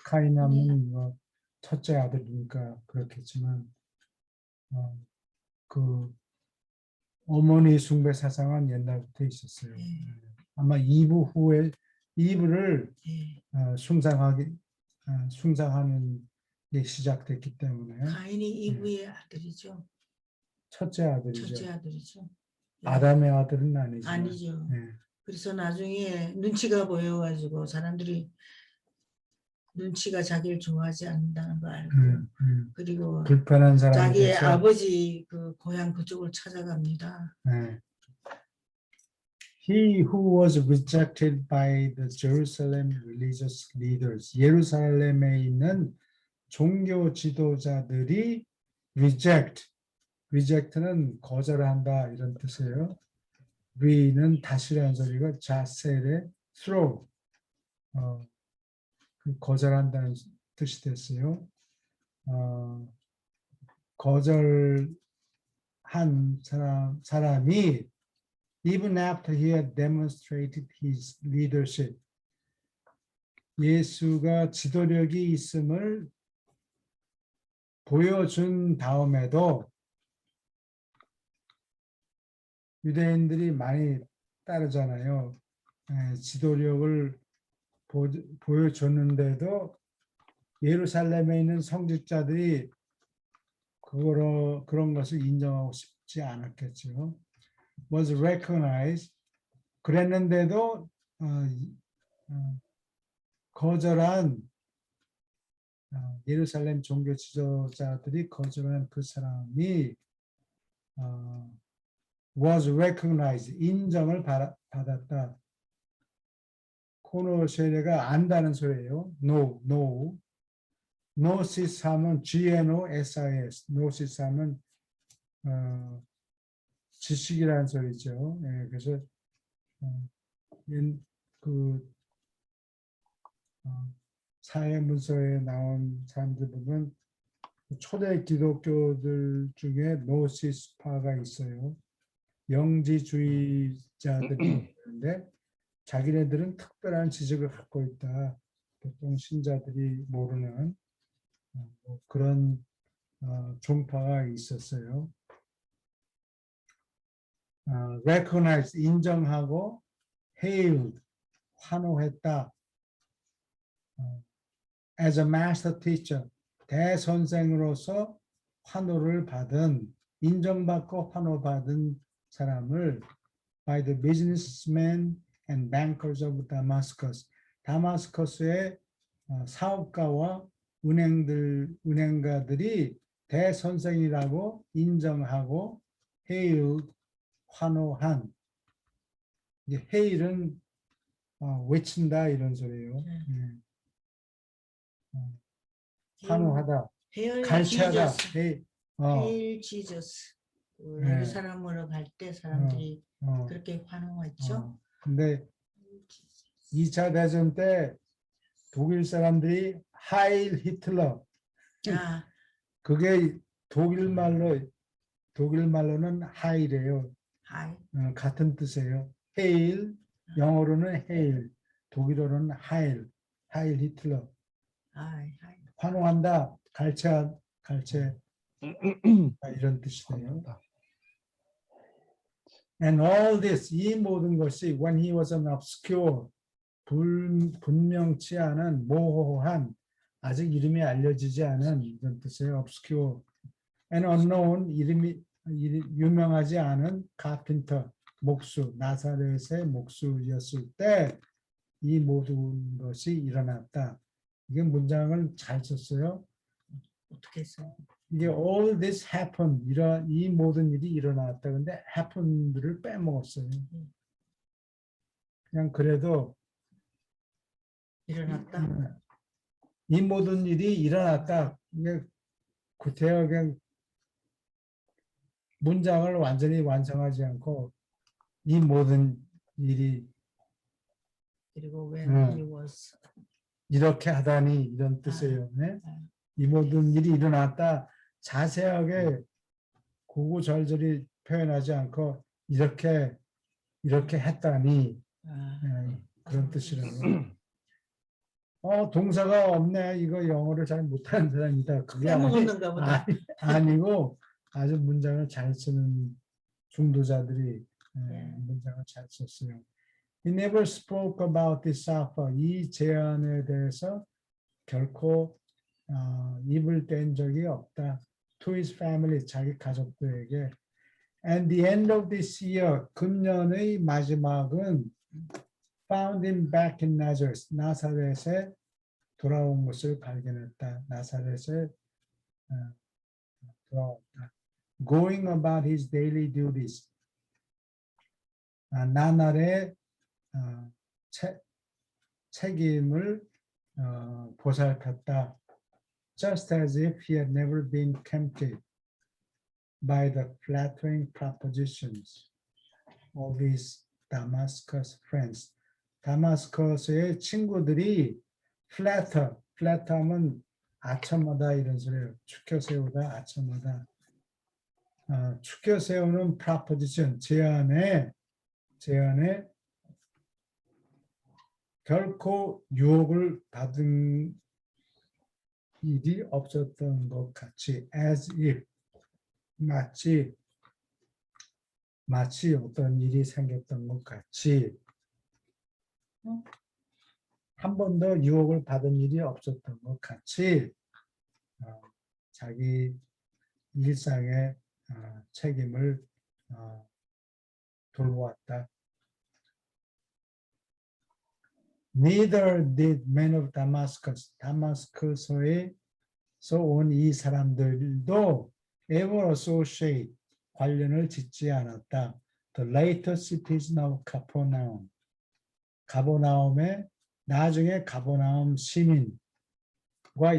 카인하면 뭐 첫째 아들이니까 그렇겠지만 그 어머니 숭배 사상은 옛날부터 있었어요. 아마 이브를 숭상하는 게 시작됐기 때문에. 가인이 이브의 아들이죠. 첫째 아들이죠. 첫째 아들이죠. 아담의 아들은 아니죠. 아니죠. 그래서 나중에 눈치가 보여가지고 사람들이 눈치가 자기를 좋아하지 않는다는 거 알고 그리고 불편한 자기의 사람이 아버지 그 고향 그쪽을 찾아갑니다. He who was rejected by the Jerusalem religious leaders. 예루살렘에 있는 종교 지도자들이 reject는 거절한다 이런 뜻이에요. re는 다시라는 소리가 자셀의 throw 거절한다는 뜻이 됐어요. 거절한 사람이 even after he had demonstrated his leadership 예수가 지도력이 있음을 보여준 다음에도 유대인들이 많이 따르잖아요. 지도력을 보여줬는데도 예루살렘에 있는 성직자들이 그런 것을 인정하고 싶지 않았겠죠. Was recognized. 그랬는데도 거절한 예루살렘 종교 지도자들이 거절한 그 사람이 was recognized. 인정을 받았다. 코노쉐레가 안다는 소리예요. no. gnosis 하면 gnosis. gnosis 하면 지식이라는 소리죠. 예, 그래서 사회 문서에 나온 사람들 보면 초대 기독교들 중에 노시스파가 있어요. 영지주의자들이 있는데 자기네들은 특별한 지식을 갖고 있다. 보통 신자들이 모르는 그런 종파가 있었어요. recognize, 인정하고 hailed, 환호했다. as a master teacher, 대선생으로서 환호를 받은, 인정받고 환호받은 사람을 by the businessmen and bankers of Damascus, 다마스커스의 사업가와 은행가들이 대선생이라고 인정하고 hailed, 환호한. 이제 hail은 외친다 이런 소리예요. 환호하다, 갈채하다. Hail Jesus. 예루살렘으로 갈 때 사람들이 그렇게 환호했죠. 근데 2차 대전 때 독일 사람들이 하일 히틀러. 그게 독일 말로는 하일이에요. 같은 뜻이에요. 헤일, 영어로는 헤일, 독일어로는 하일 히틀러. 환호한다, 갈채 이런 뜻이에요. And all this, 이 모든 것이 when he was an obscure, 분명치 않은, 모호한, 아직 이름이 알려지지 않은 이런 뜻이에요. obscure. And unknown, 이름이 유명하지 않은 carpenter, 목수, 나사렛의 목수였을 때 이 모든 것이 일어났다. 이게 문장을 잘 썼어요. 어떻게 했어요? 이게 all this happened, 이 모든 일이 일어났다. 근데 happened를 빼먹었어요. 그냥 그래도 일어났다. 이 모든 일이 일어났다. 이게 구태여 그냥 문장을 완전히 완성하지 않고 이 모든 일이 그리고 when he was 이렇게 하다니 이런 뜻이에요. 네? 이 모든 일이 일어났다. 자세하게 구구절절히 표현하지 않고 이렇게 했다니 그런 뜻이라고. 동사가 없네. 이거 영어를 잘 못하는 사람이다. 그게 빼먹었는가 보다. 아니고 아주 문장을 잘 쓰는 중도자들이 문장을 잘 썼어요. He never spoke about this offer. 이 제안에 대해서 결코 입을 뗀 적이 없다. To his family, 자기 가족들에게. And the end of this year, 금년의 마지막은 found him back in Nazareth. 나사렛에 돌아온 것을 발견했다. 나사렛에 돌아왔다. Going about his daily duties. 나날의 책임을 보살폈다. Just as if he had never been tempted by the flattering propositions of his Damascus friends. 다마스커스의 친구들이 flatter하면 아첨하다 이런 소리예요. 추켜 세우다, 아첨하다. 추켜 세우는 proposition, 제안에 결코 유혹을 받은 일이 없었던 것 같이, as if, 마치 어떤 일이 생겼던 것 같이, 한 번도 유혹을 받은 일이 없었던 것 같이 자기 일상의 책임을 돌보았다. Neither did men of Damascus. 다마스커스에서 온 이 사람들도 ever associate, 관련을 짓지 않았다. The later cities now Capernaum. 가버나움에 나중에 가버나움 시민과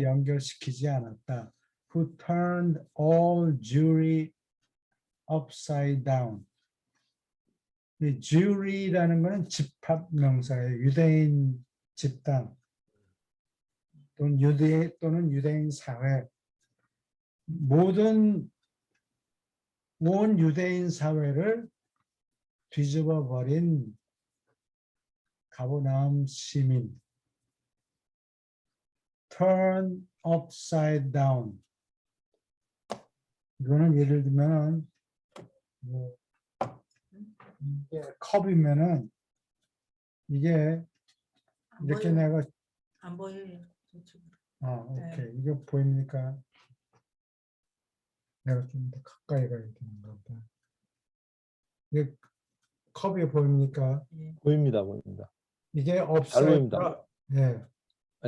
연결시키지 않았다. Who turned all Jewry upside down. 이 Jewry라는 것은 집합 명사예요. 유대인 집단 또는 유대인 사회. 온 유대인 사회를 뒤집어 버린 가버나움 시민. Turn upside down. 이거는 예를 들면 뭐 이게 컵이면은 이게 안 이렇게 보여요. 내가 안 보여요. 저쪽으로. 오케이. 이거 보입니까? 내가 좀 더 가까이 가야 되는가 보다. 이게 컵이 보입니까? 예. 보입니다, 보입니다. 이게 잘 업사이드가 보입니다. 예.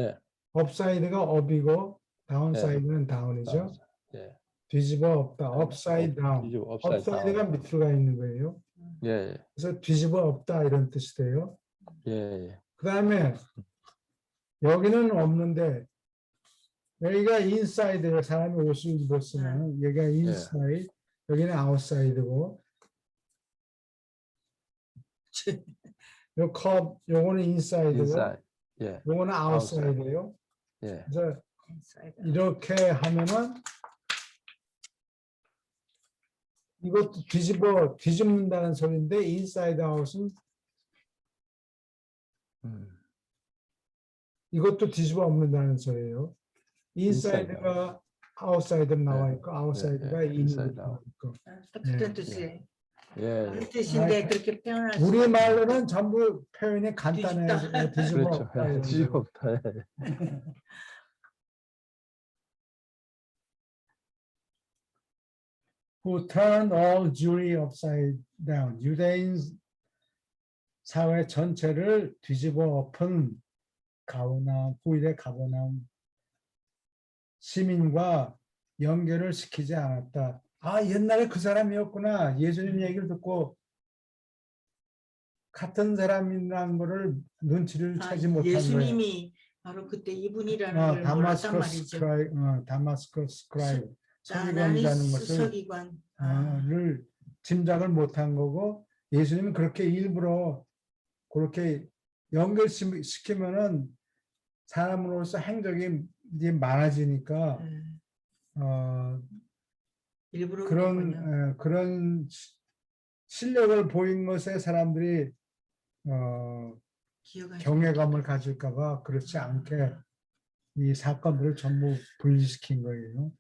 예. 업사이드가 업이고 다운사이드는 다운이죠. 예. 뒤집어 엎다. 예. 업사이드 다운. 뒤집어 upside 업사이드가 down. 밑으로 가 있는 거예요. 예, 예, 그래서 뒤집어 엎다 이런 뜻이 돼요. 예, 예. 그다음에 여기는 없는데 여기가 인사이드예요. 사람이 옷을 입었으면 여기가 인사이드, 여기는 아웃사이드고 요 컵, 요거는 인사이드고 Inside. 예, 요거는 아웃사이드예요. 예. 그래서 인사이드. 이렇게 하면은 이것도 뒤집는다는 소리인데 인사이드 아웃은 이것도 뒤집어 엎는다는 소리예요. 인사이드가 아웃사이드로 나와 있고 아웃사이드가 인으로 나와 있고. 똑같은 뜻이에요. 예, 다른 예. 뜻인데 그렇게 표현할 수 우리 말로는 전부 표현이 간단해요. 뒤집다. 뒤집어 그렇죠. 엎다 이런 거. 뒤집어 엎다. 예. Who turned all Jewry upside down. 유대인 사회 전체를 뒤집어 엎은 후일의 가버나움 시민과 연결을 시키지 않았다. 옛날에 그 사람이었구나. 예수님 얘기를 듣고 같은 사람이라는 거를 눈치를 채지 못한 거예요. 예수님이 바로 그때 이분이라는 걸 몰랐단 말이죠. 다마스커 스크라이브 나나니 서기관이라는 것을 서기관. 를 짐작을 못한 거고 예수님은 그렇게 일부러 그렇게 연결시키면은 사람으로서 행적이 이제 많아지니까 일부러 그런 실력을 보인 것에 사람들이 경외감을 가질까봐 그렇지 않게 이 사건들을 전부 분리시킨 거예요.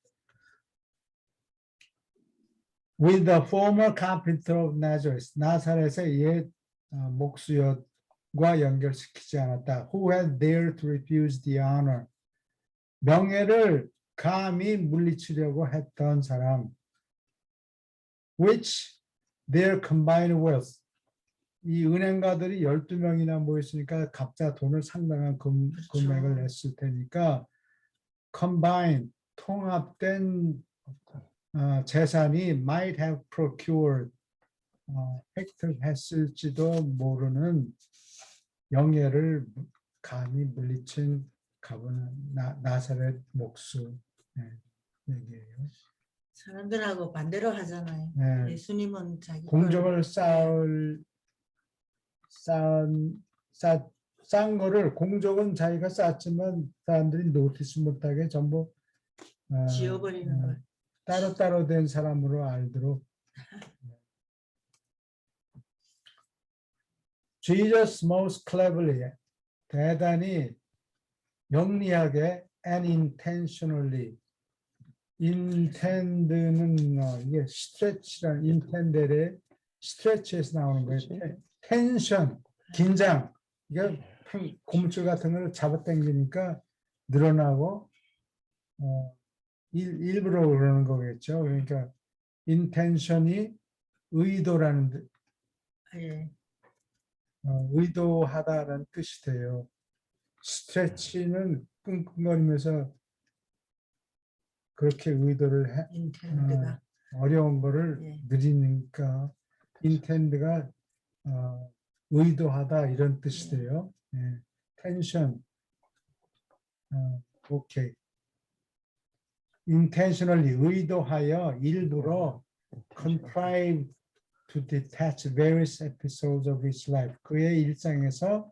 With the former carpenter of Nazareth, 나사렛의 옛 목수였과 연결시키지 않았다. Who had dared to refuse the honor? 명예를 감히 물리치려고 했던 사람. Which their combined wealth. 이 은행가들이 12명이나 모였으니까 각자 돈을 상당한 금액을 냈을 테니까 combined, 통합된 재산이 might have procured, 획득했을지도 모르는 영예를 감히 물리친 나사렛 목수 얘기예요. 사람들하고 반대로 하잖아요. 네. 예수님은 자기 공적을 쌓은 거를 공적은 자기가 쌓았지만 사람들이 노티스 못하게 전부 지워버리는 걸. 따로따로 된 사람으로 알도록. Jesus most cleverly, 대단히 영리하게 and intentionally. intend는 이게 stretch라는 intended의 stretch에서 나오는 거예요. 텐션, 긴장. 이게 고무줄 같은 걸 잡아당기니까 늘어나고 일부러 그러는 거겠죠. 그러니까 intention이 의도라는 의도하다라는 뜻이 돼요. 스트레치는 끙끙거리면서 그렇게 의도를 어려운 거를 느리니까 intend가 의도하다 이런 뜻이 돼요. 예. tension. 오케이. intentionally 의도하여 일부러 contrive to detach various episodes of his life. 그의 일상에서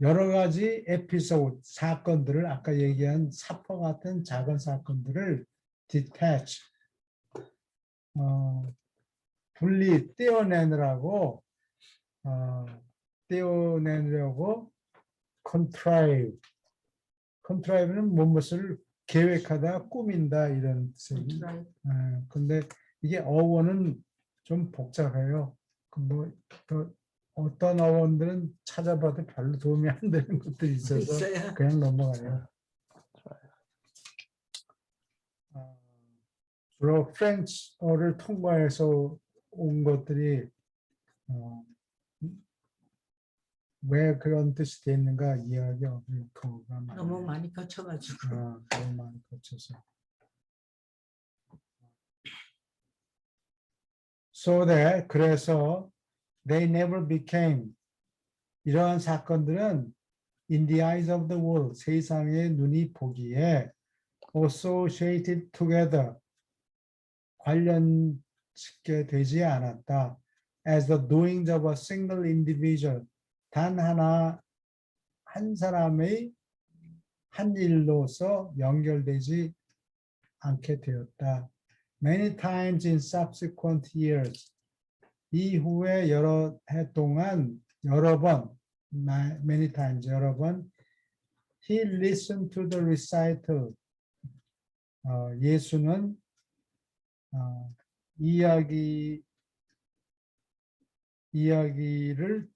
여러 가지 에피소드, 사건들을 아까 얘기한 사퍼 같은 작은 사건들을 detach, 분리, 떼어내느라고 contrive는 무엇을 계획하다, 꾸민다 이런 뜻이에요. 근데 이게 어원은 좀 복잡해요. 또 어떤 어원들은 찾아봐도 별로 도움이 안 되는 것들이 있어서 있어요. 그냥 넘어가요. 주로 프렌치어를 통과해서 온 것들이 왜 그런 뜻이 됐는가 이야기 없는 거가 너무 많이 거쳐가지고. 너무 많이 거쳐서. So that 그래서 they never became 이러한 사건들은 in the eyes of the world 세상의 눈이 보기에 associated together 관련짓게 되지 않았다. As the doings of a single individual 단 하나 한 사람의 한 일로서 연결되지 않게 되었다. Many times in subsequent years 이후에 여러 해 동안 여러 번 many times 여러 번 he listened to the recital 예수는 이야기를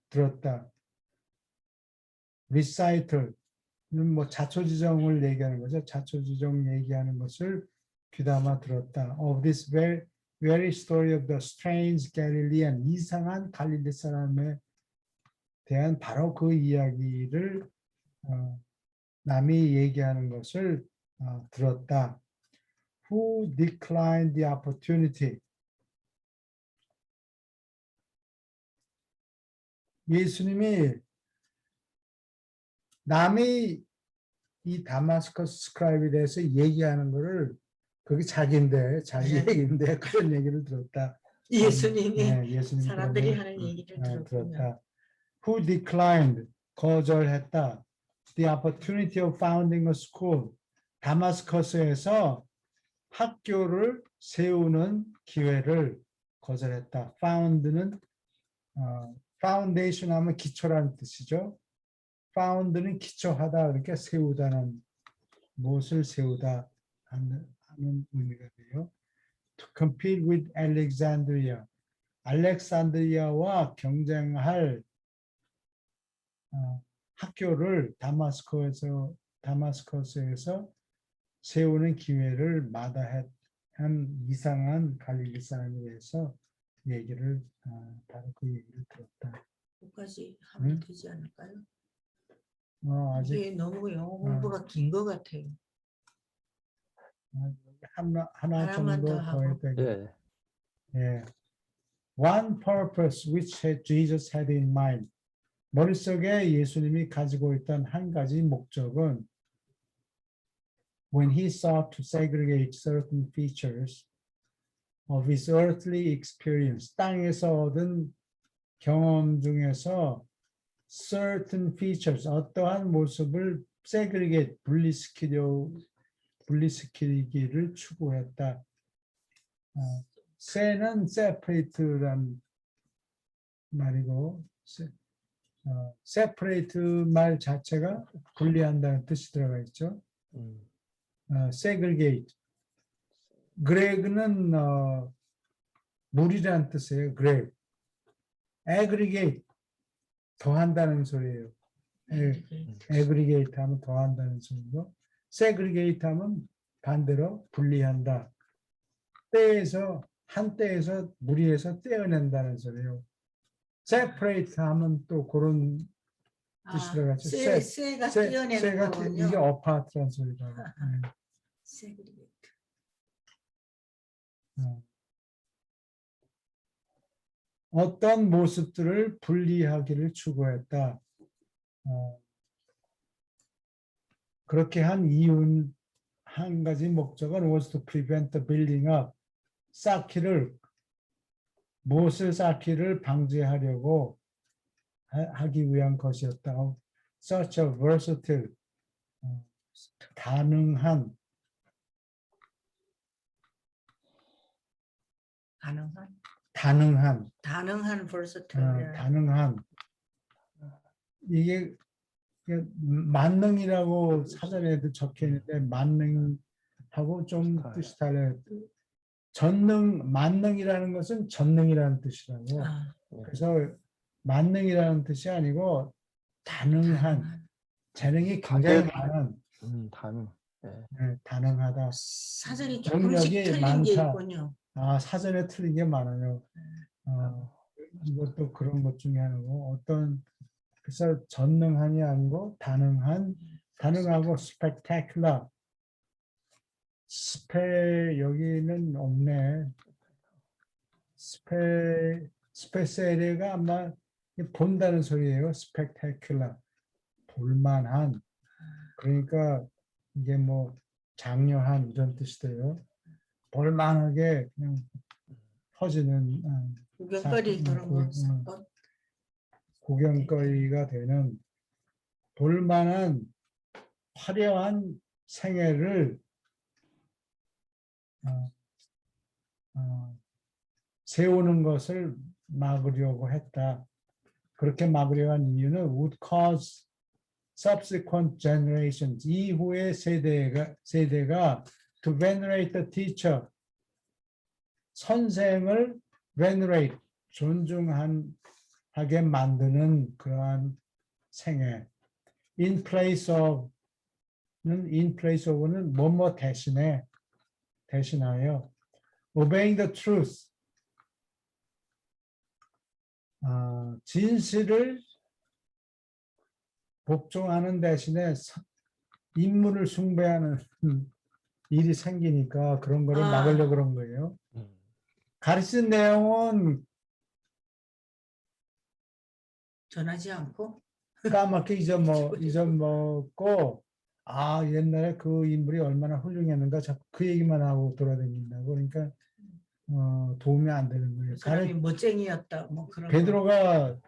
들었다. recital은 뭐 자초지종을 얘기하는 거죠. 자초지종 얘기하는 것을 귀담아 들었다. Of this very story of the strange Galilean 이상한 갈릴리 사람에 대한 바로 그 이야기를 남이 얘기하는 것을 들었다. Who declined the opportunity? 예수님이 남이 이 다마스커스 스크라이브에 대해서 얘기하는 거를 그게 자기인데 자기 얘기인데 그런 얘기를 들었다. 예수님이 예수님이 사람들이 그런 하는 얘기를 들었다. Who declined 거절했다. The opportunity of founding a school 다마스커스에서 학교를 세우는 기회를 거절했다. found는 foundation 하면 기초라는 뜻이죠. found는 기초하다 그러니까 세우다는 무엇을 세우다 하는 의미가 돼요. To compete with Alexandria 알렉산드리아와 경쟁할 학교를 다마스커스에서 세우는 기회를 마다한 이상한 갈릴리 사람에 대해서 얘기를 바로 그 얘기를 들었다. 끝까지 하면 되지 않을까요? 아직 이게 너무 영어 공부가 긴 것 같아요. 하나 하나만 정도 더 더 하고. 해야 되겠 예. One purpose which Jesus had in mind. 머릿속에 예수님이 가지고 있던 한 가지 목적은 when he sought to segregate certain features of his earthly experience, 땅에서 얻은 경험 중에서 certain features, 어떠한 모습을 segregate, 분리시키기를 추구했다. 세는 separate란 말이고 separate 말 자체가 분리한다는 뜻이 들어가 있죠. segregate. 그레그는 물이라는 뜻이에요. 그레그. aggregate 더한다는 소리예요. aggregate 하면 더한다는 소리고 segregate 하면 반대로 분리한다. 한 때에서 무리해서 떼어낸다는 소리예요. separate 하면 또 그런 뜻이 들어가죠. 쇠가 떼어내는 거군요. 이게 apart라는 소리라고. segregate. 어떤 모습들을 분리하기를 추구했다. 그렇게 한 이유는 한 가지 목적은 was to prevent the building up. 무엇을 쌓기를 방지하려고 하기 위한 것이었다. Such a versatile, 다능한 versatile. 다능한 이게 만능이라고 사전에도 적혀 있는데 만능하고 좀 뜻이 달라요. 만능이라는 것은 전능이라는 뜻이라고. 그래서 만능이라는 뜻이 아니고 다능한 재능이 굉장히 많은 다능하다. 사전이 조금씩 틀린 게 있군요. 사전에 틀린 게 많아요. 이것도 그런 것 중에 하나고 그래서 전능한이 아니고 다능하고 spectacular. 여기는 없네. 스페셀가 아마 본다는 소리예요. spectacular. 볼만한. 그러니까 이게 뭐 장려한 이런 뜻이 돼요. 볼만하게 그냥 터지는 구경거리 그런 거. 구경거리가 되는 볼만한 화려한 생애를 세우는 것을 막으려고 했다. 그렇게 막으려고 한 이유는 would cause subsequent generations, 이후의 세대가 to venerate the teacher, 선생을 venerate, 존중하게 만드는 그러한 생애. in place of는 뭐뭐 대신하여 obeying the truth, 진실을 복종하는 대신에 인문을 숭배하는 일이 생기니까 그런 거를 막으려고 그런 거예요. 가르친 내용은 전하지 않고 까맣게 잊어먹고 옛날에 그 인물이 얼마나 훌륭했는가 자꾸 그 얘기만 하고 돌아다닌다고. 그러니까 도움이 안 되는 거예요. 사람이 멋쟁이였다 뭐 그런 베드로가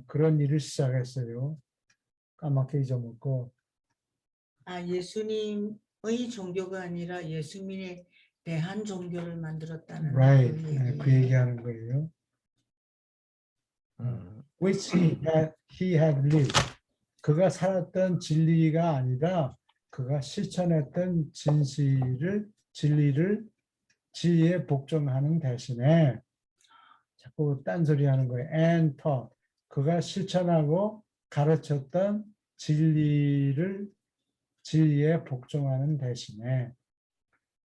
그런 일을 시작했어요. 까맣게 잊어먹고. 예수님의 종교가 아니라 예수님에 대한 종교를 만들었다는 right. 그 얘기하는 거예요. which he had lived. 그가 살았던 진리가 아니라 그가 실천했던 진리에 복종하는 대신에 자꾸 딴소리 하는 거예요. and taught. 그가 실천하고 가르쳤던 진리에 복종하는 대신에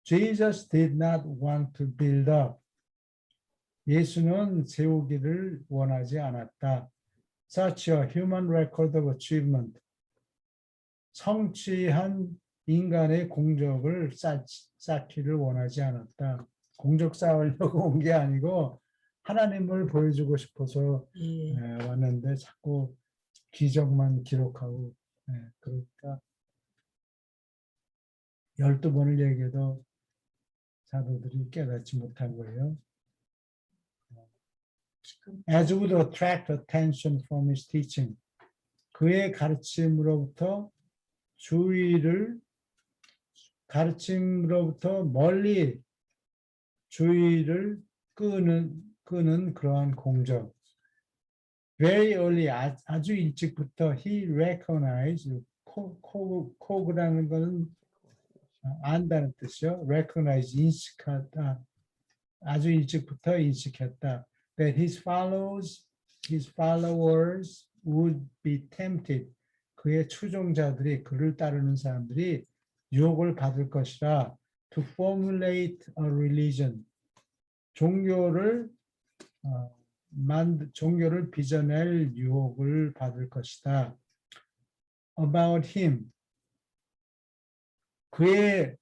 Jesus did not want to build up. 예수는 세우기를 원하지 않았다. Such a human record of achievement. 성취한 인간의 공적을 쌓기를 원하지 않았다. 공적 쌓으려고 온 게 아니고 하나님을 보여주고 싶어서 왔는데 자꾸 기적만 기록하고 그러니까 12번을 얘기해도 사도들이 깨닫지 못한 거예요. As would attract attention from his teaching. 그의 가르침으로부터 멀리 주의를 끄는 그러한 공적. Very early, 아주 일찍부터 he recognized, 코그라는 것은 안다는 뜻이요. recognize, 인식하다. 아주 일찍부터 인식했다. That his followers would be tempted. 그의 추종자들이, 그를 따르는 사람들이 유혹을 받을 것이라. To formulate a religion. 종교를 빚어낼 유혹을 받을 것이다. About him. 그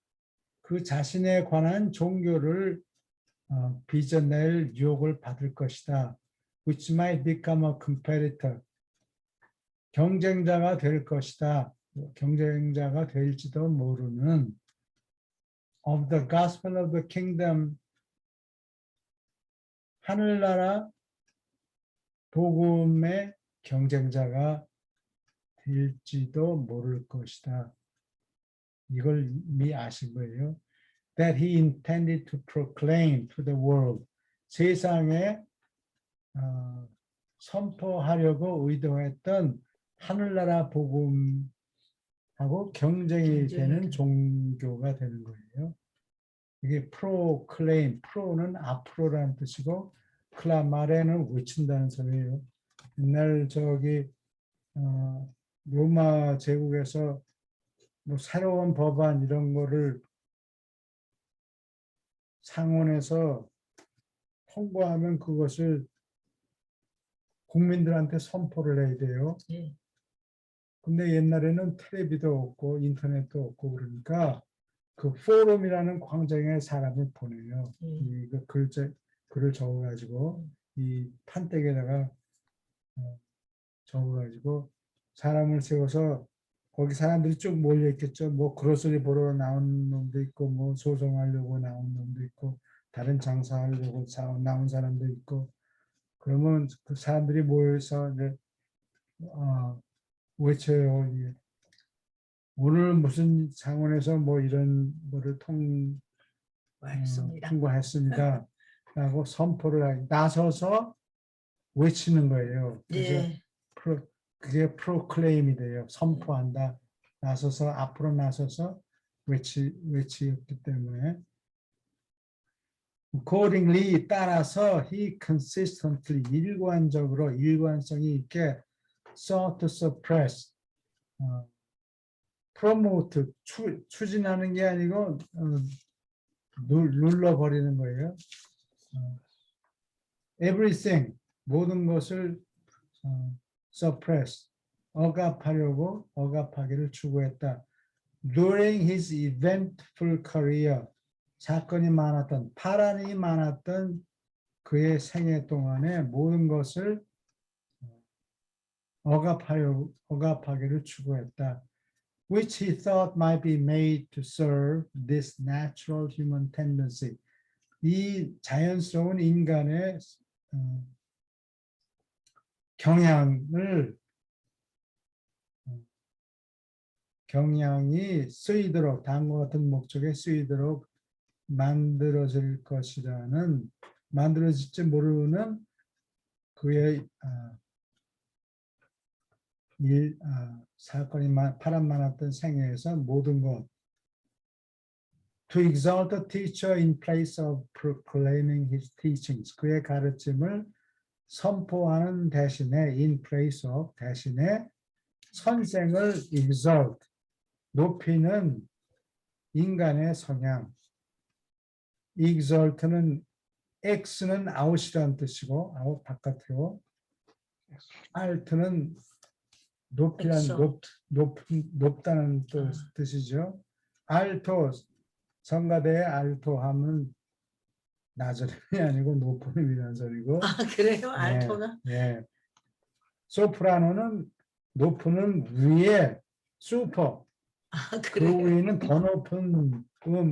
자신에 관한 종교를 빚어낼 유혹을 받을 것이다. Which might become a competitor. 경쟁자가 될 것이다. 경쟁자가 될지도 모르는 of the gospel of the kingdom. 하늘나라 복음의 경쟁자가 될지도 모를 것이다. 이걸 이미 아신 거예요. That he intended to proclaim to the world. 세상에 선포하려고 의도했던 하늘나라 복음하고 경쟁이 되는 종교가 되는 거예요. 이게 proclaim, pro는 앞으로라는 뜻이고 클라마레는 외친다는 소리예요. 옛날 로마 제국에서 뭐 새로운 법안 이런 거를 상원에서 통과하면 그것을 국민들한테 선포를 해야 돼요. 근데 옛날에는 텔레비도 없고 인터넷도 없고 그러니까 그 포럼이라는 광장에 사람을 보내요. 이거 글을 적어가지고 이 판때기에다가 적어가지고 사람을 세워서 거기 사람들이 쭉 몰려 있겠죠. 뭐 그로서리 보러 나온 놈도 있고, 뭐 소송하려고 나온 놈도 있고, 다른 장사하려고 나온 사람도 있고. 그러면 그 사람들이 모여서 이제 외쳐요. 오늘 무슨 상원에서 뭐 이런 거를 통과했습니다. 라고 선포를 나서서 외치는 거예요. 그래서 그게 프로클레임이 돼요. 선포한다. 나서서 앞으로 나서서 외치었기 때문에 accordingly 따라서 he consistently 일관성이 있게 sought to suppress promote 추진하는 게 아니고 눌러버리는 거예요. everything 모든 것을 suppress 억압하기를 추구했다. During his eventful career 파란이 많았던 그의 생애 동안에 모든 것을 억압하기를 추구했다. Which he thought might be made to serve this natural human tendency. 이 자연스러운 인간의 경향이 쓰이도록 다음과 같은 목적에 쓰이도록 만들어질지 모르는 그의 사건이 파란 많았던 생애에서 모든 것 to exalt the teacher in place of proclaiming his teachings. 그의 가르침을 선포하는 대신에 in place of 대신에 선생을 exalt 높이는 인간의 성향. exalt는 x는 out이라는 뜻이고 out 바깥으로 alt는 높다는 뜻이죠. 알토 성가대의 알토 하면 낮음이 아니고 높은 이라는 소리고. 그래요? 알토가? 네. 소프라노는 높은 위에 슈퍼. 그 위에는 더 높은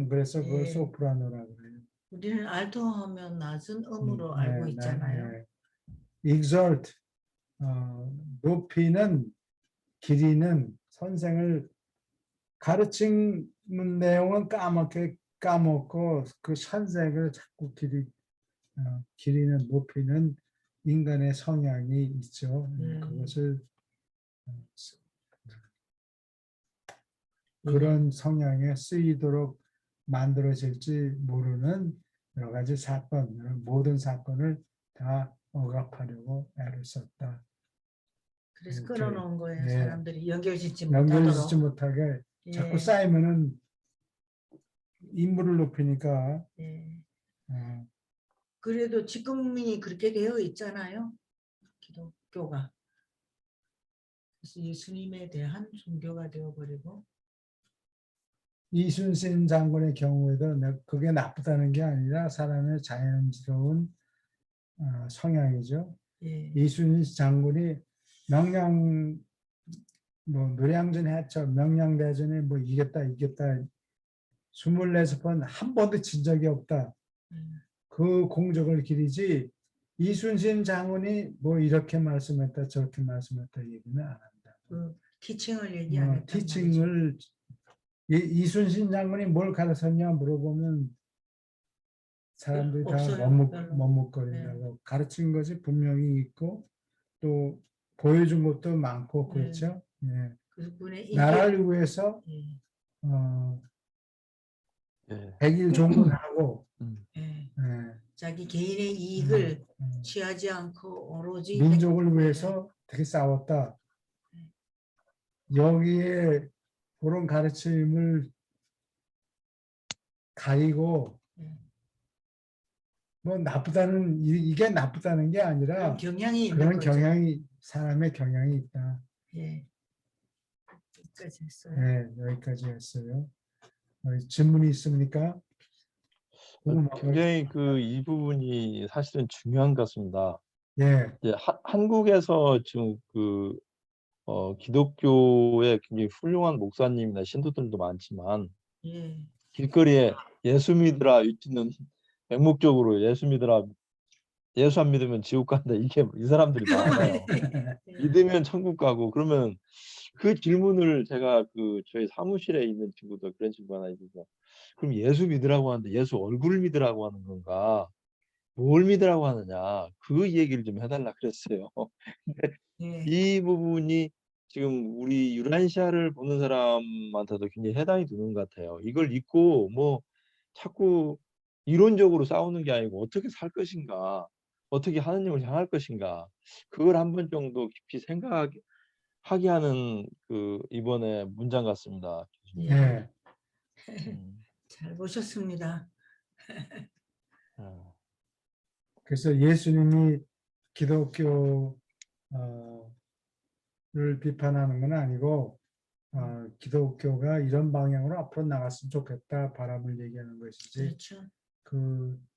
그래서 그걸 소프라노라고 해요. 우리는 알토 하면 낮은 음으로 알고 있잖아요. exalt 높이는 길이는 선생을 가르치는 내용은 까먹고 그 선생을 자꾸 길이는 높이는 인간의 성향이 있죠. 그것을 그런 성향에 쓰이도록 만들어질지 모르는 여러 가지 모든 사건을 다 억압하려고 애를 썼다. 그래서 끌어놓은 거예요. 예. 사람들이 연결짓지 못하게 자꾸 쌓이면은 인물을 높이니까. 그래도 지금이 그렇게 되어 있잖아요. 기독교가. 그래서 예수님에 대한 종교가 되어버리고 이순신 장군의 경우에도 그게 나쁘다는 게 아니라 사람의 자연스러운 성향이죠. 예. 이순신 장군이 명량 뭐 노량진 해쳐 명량대전에 뭐 이겼다 24번 한 번도 진 적이 없다. 그 공적을 기리지 이순신 장군이 뭐 이렇게 말씀했다 저렇게 말씀했다 얘기는 안 한다. 그 티칭을 얘기 안 했단 말이죠. 티칭을 이순신 장군이 뭘 가르쳤냐 물어보면 사람들이 다 없어요, 별로. 머뭇거린다고 가르친 것이 분명히 있고 또 보여준 것도 많고 네. 그렇죠. 예. 그분의 나라를 위해서 예. 예. 백일 종군하고 예. 예. 자기 개인의 이익을 음. 취하지 않고 오로지 민족을 백성을 위해서 되게 싸웠다. 여기에 그런 가르침을 가리고 예. 뭐 나쁘다는 이게 나쁘다는 게 그런 아니라 경향이 있는 그런 거죠. 경향이 사람의 경향이 있다. 예. 여기까지 했어요. 네, 여기까지 했어요. 질문이 있습니까? 굉장히 이 부분이 사실은 중요한 것 같습니다. 예, 이제 한국에서 지금 기독교의 굉장히 훌륭한 목사님이나 신도들도 많지만 예. 길거리에 예수 믿으라 외치는 맹목적으로 예수 믿으라, 예수 안 믿으면 지옥 간다, 이게 이 사람들이 많아요. 믿으면 천국 가고. 그러면 그 질문을 제가 저희 사무실에 있는 친구들, 그런 친구 하나 있어서, 그럼 예수 믿으라고 하는데 예수 얼굴을 믿으라고 하는 건가, 뭘 믿으라고 하느냐, 그 얘기를 좀 해달라 그랬어요. 예. 이 부분이 지금 우리 유란시아를 보는 사람한테도 굉장히 해당이 되는 것 같아요. 이걸 믿고 뭐 자꾸 이론적으로 싸우는 게 아니고 어떻게 살 것인가, 어떻게 하느님을 향할 것인가, 그걸 한 번 정도 깊이 생각하게 하는 이번에 문장 같습니다. 교수님. 예. 잘 보셨습니다. 그래서 예수님이 기독교를 비판하는 건 아니고 기독교가 이런 방향으로 앞으로 나갔으면 좋겠다 바람을 얘기하는 것이지. 그렇죠.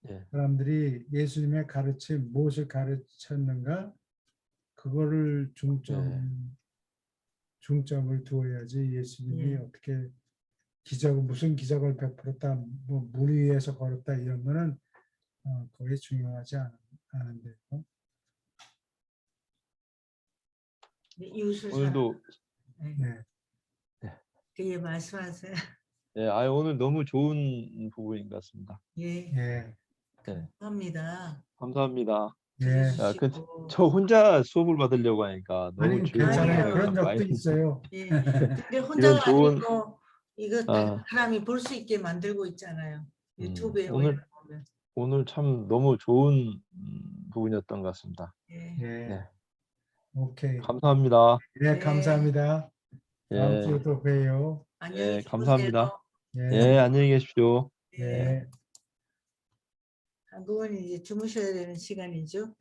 예. 사람들이 예수님의 가르침 무엇을 가르쳤는가 그거를 중점을 두어야지 예수님이 예. 어떻게 무슨 기적을 베풀었다 뭐 물 위에서 걸었다 이런 거는 거의 중요하지 않은데요. 이웃을 오늘도 사랑. 예, 말씀하세요. 예, 오늘 너무 좋은 부분인 것 같습니다. 예. 예. 감사합니다. 감사합니다. 예. 저 혼자 수업을 받으려고 하니까 너무 아니 조용하게 괜찮아요. 아니에요. 그런 적도 많이 있어요. 예. 근데 이런 혼자가 좋은 아니고 이거 다른 사람이 볼 수 있게 만들고 있잖아요. 유튜브에 올려보면. 오늘 참 너무 좋은 부분이었던 것 같습니다. 예. 예. 네. 오케이. 감사합니다. 예, 네. 감사합니다. 다음 예, 주에 또 봬요. 안녕히 예, 주무세요. 감사합니다. 예. 예, 안녕히 계십시오. 예. 예. 한국은 이제 주무셔야 되는 시간이죠.